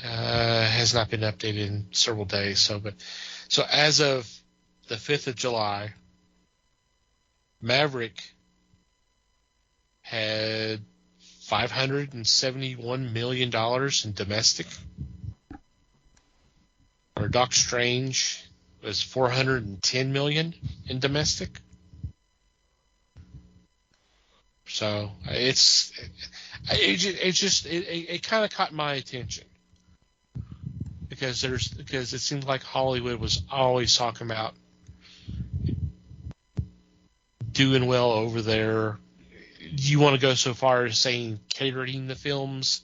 Has not been updated in several days. So as of the 5th of July, Maverick had $571 million in domestic. Or Doctor Strange was $410 million in domestic. So it kind of caught my attention because it seems like Hollywood was always talking about doing well over there. You want to go so far as saying catering the films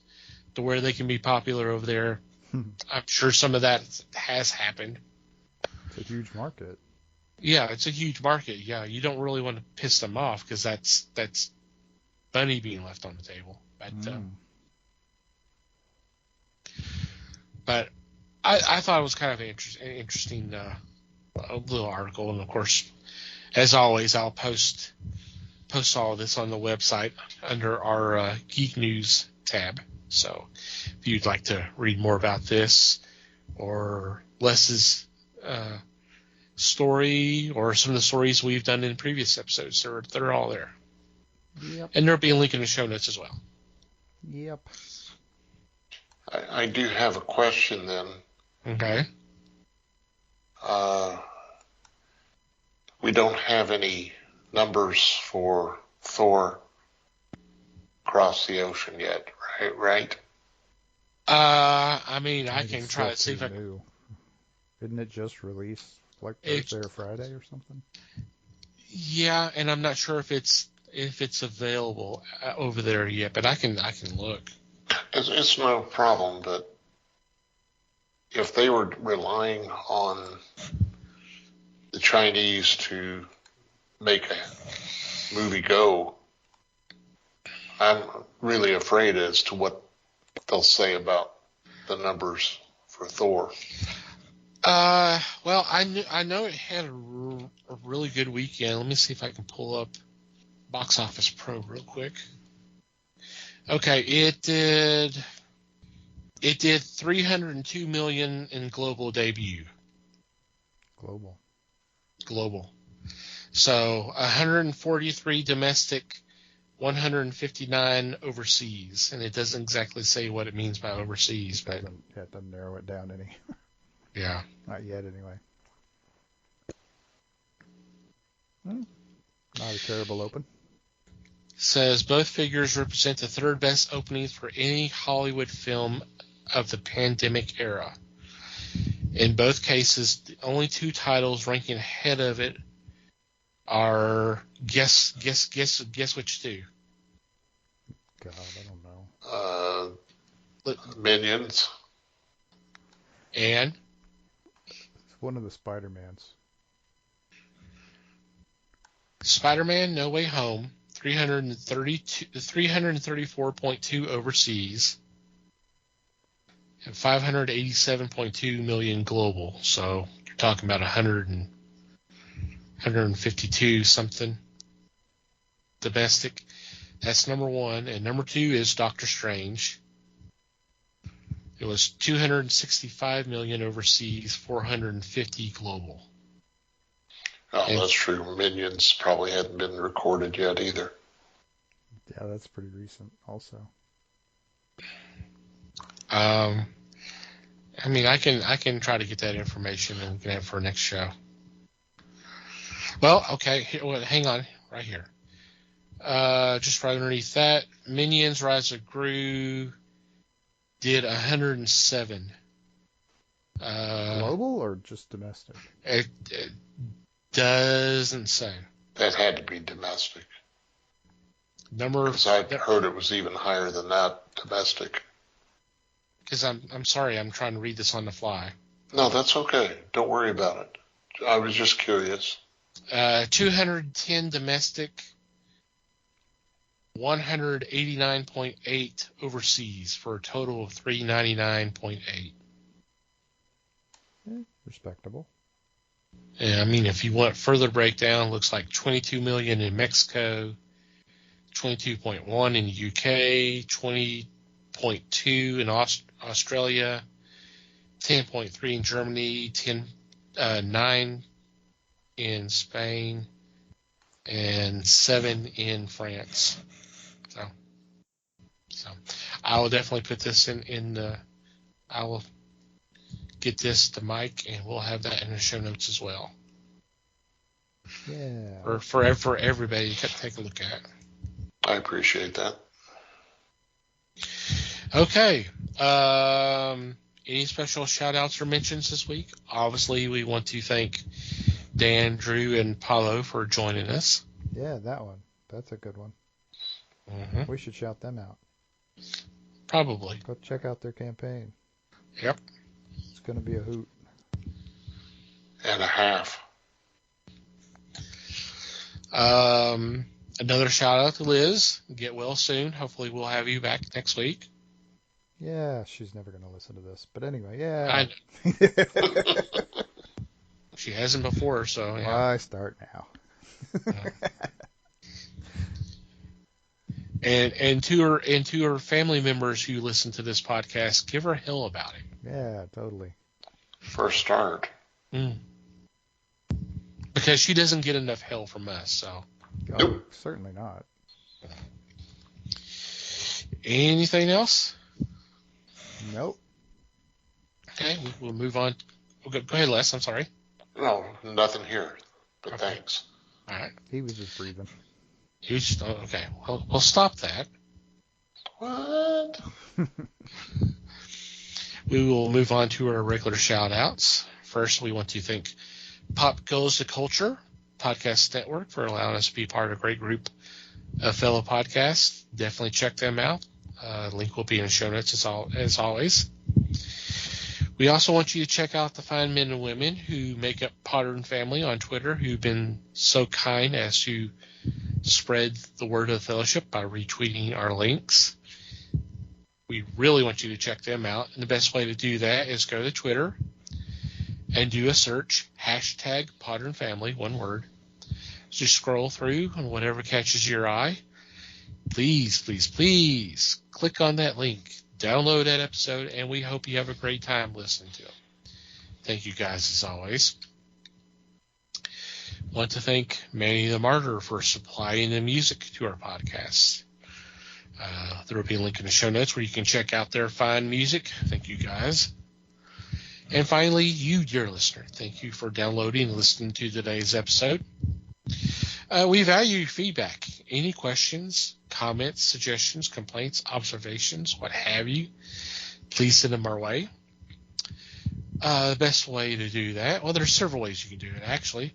to where they can be popular over there. I'm sure some of that has happened. It's a huge market. Yeah, it's a huge market. Yeah, you don't really want to piss them off because that's money being left on the table. But I thought it was kind of an interesting little article, and of course, as always, I'll post all of this on the website under our Geek News tab. So if you'd like to read more about this or Les's story or some of the stories we've done in previous episodes, they're all there. Yep. And there'll be a link in the show notes as well. Yep. I do have a question then. Okay. We don't have any numbers for Thor Across the Ocean yet, right? I mean, I think can it's try to still see if too I can. new. Didn't it just release like Thursday or Friday or something? Yeah, and I'm not sure if it's available over there yet, but I can look. It's no problem, but if they were relying on the Chinese to make a movie go, I'm really afraid as to what they'll say about the numbers for Thor. Well, I know it had a really good weekend. Let me see if I can pull up Box Office Pro real quick. Okay, it did 302 million in global debut. Global. So 143 domestic, 159 overseas, and it doesn't exactly say what it means by overseas, but it doesn't narrow it down any. Yeah. Not yet, anyway. Not a terrible open. Says both figures represent the third best openings for any Hollywood film of the pandemic era. In both cases, the only two titles ranking ahead of it are guess which two. God, I don't know. Minions. And It's one of the Spider-Mans. Spider-Man: No Way Home, 334.2 overseas, and 587.2 million global. So you're talking about 152 something domestic. That's number one, and number two is Doctor Strange. It was 265 million overseas, 450 global. Oh, that's true. Minions probably hadn't been recorded yet either. Yeah, that's pretty recent also. I mean, I can try to get that information and we can have it for next show. Well, okay, hang on, right here. Just right underneath that, Minions: Rise of Gru did 107. Global or just domestic? It doesn't say. That had to be domestic. Because I heard it was even higher than that domestic. Because I'm sorry, I'm trying to read this on the fly. No, that's okay. Don't worry about it. I was just curious. 210 domestic, 189.8 overseas for a total of 399.8. Respectable. Yeah, I mean, if you want further breakdown, looks like 22 million in Mexico, 22.1 in the UK, 20.2 in Australia, 10.3 in Germany, 9 in Spain, and 7 in France. So I will definitely put this in the. I will get this to Mike, and we'll have that in the show notes as well. Yeah. For everybody to take a look at. I appreciate that. Okay. Any special shout-outs or mentions this week? Obviously, we want to thank Dan, Drew, and Paulo for joining us. Yeah, that one. That's a good one. Mm-hmm. We should shout them out. Probably. Go check out their campaign. Yep. It's going to be a hoot. And a half. Another shout-out to Liz. Get well soon. Hopefully, we'll have you back next week. Yeah, she's never going to listen to this. But anyway, yeah. She hasn't before, so yeah. Why start now? And to her family members who listen to this podcast, give her hell about it. Yeah, totally. First start. Because she doesn't get enough hell from us, so. Oh, certainly not. Anything else? Nope. Okay, we'll move on. Go ahead, Les. I'm sorry. No, nothing here. But okay. Thanks. All right. He was just breathing. He was just, okay. Well, we'll stop that. What? We will move on to our regular shout-outs. First, we want to thank Pop Goes the Culture Podcast Network for allowing us to be part of a great group of fellow podcasts. Definitely check them out. Link will be in the show notes as always. We also want you to check out the fine men and women who make up Potter and Family on Twitter, who've been so kind as to spread the word of the fellowship by retweeting our links. We really want you to check them out. And the best way to do that is go to Twitter and do a search, hashtag Potter and Family, one word. Just scroll through and whatever catches your eye, please, please, please click on that link. Download that episode, and we hope you have a great time listening to it. Thank you guys as always. Want to thank Manny the Martyr for supplying the music to our podcast. There will be a link in the show notes where you can check out their fine music. Thank you guys. And finally, you, dear listener, thank you for downloading and listening to today's episode. We value your feedback. Any questions, comments, suggestions, complaints, observations, what have you, please send them our way. The best way to do that, well, there's several ways you can do it, actually.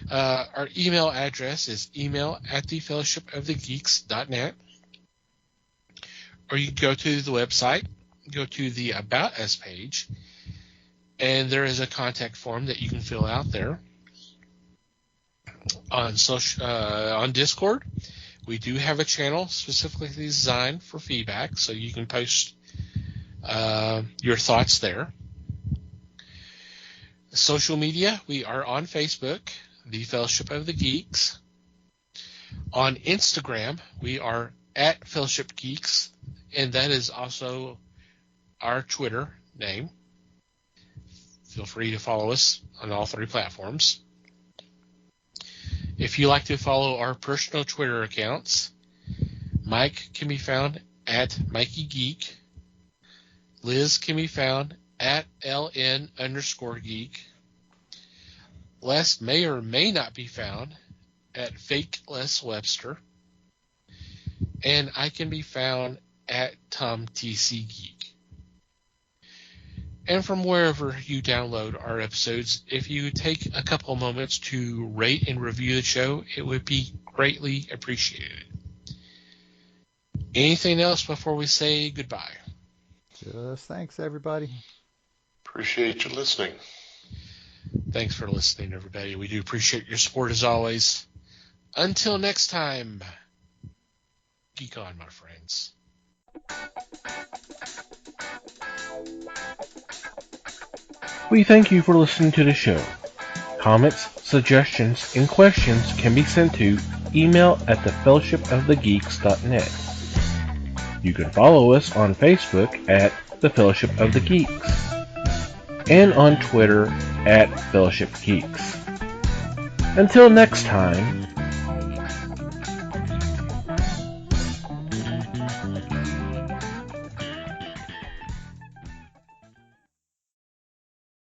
Our email address is email@thefellowshipofthegeeks.net. Or you can go to the website, go to the About Us page, and there is a contact form that you can fill out there. On Discord, we do have a channel specifically designed for feedback, so you can post your thoughts there. Social media, we are on Facebook, The Fellowship of the Geeks. On Instagram, we are at Fellowship Geeks, and that is also our Twitter name. Feel free to follow us on all three platforms. If you like to follow our personal Twitter accounts, Mike can be found at Mikey Geek. Liz can be found at LN_geek. Les may or may not be found at Fake Les Webster. And I can be found at Tom TC Geek. And from wherever you download our episodes, if you take a couple moments to rate and review the show, it would be greatly appreciated. Anything else before we say goodbye? Just thanks, everybody. Appreciate you listening. Thanks for listening, everybody. We do appreciate your support as always. Until next time, geek on, my friends. We thank you for listening to the show. Comments, suggestions, and questions can be sent to email@thefellowshipofthegeeks.net. You can follow us on Facebook at The Fellowship of the Geeks and on Twitter at Fellowship Geeks. Until next time,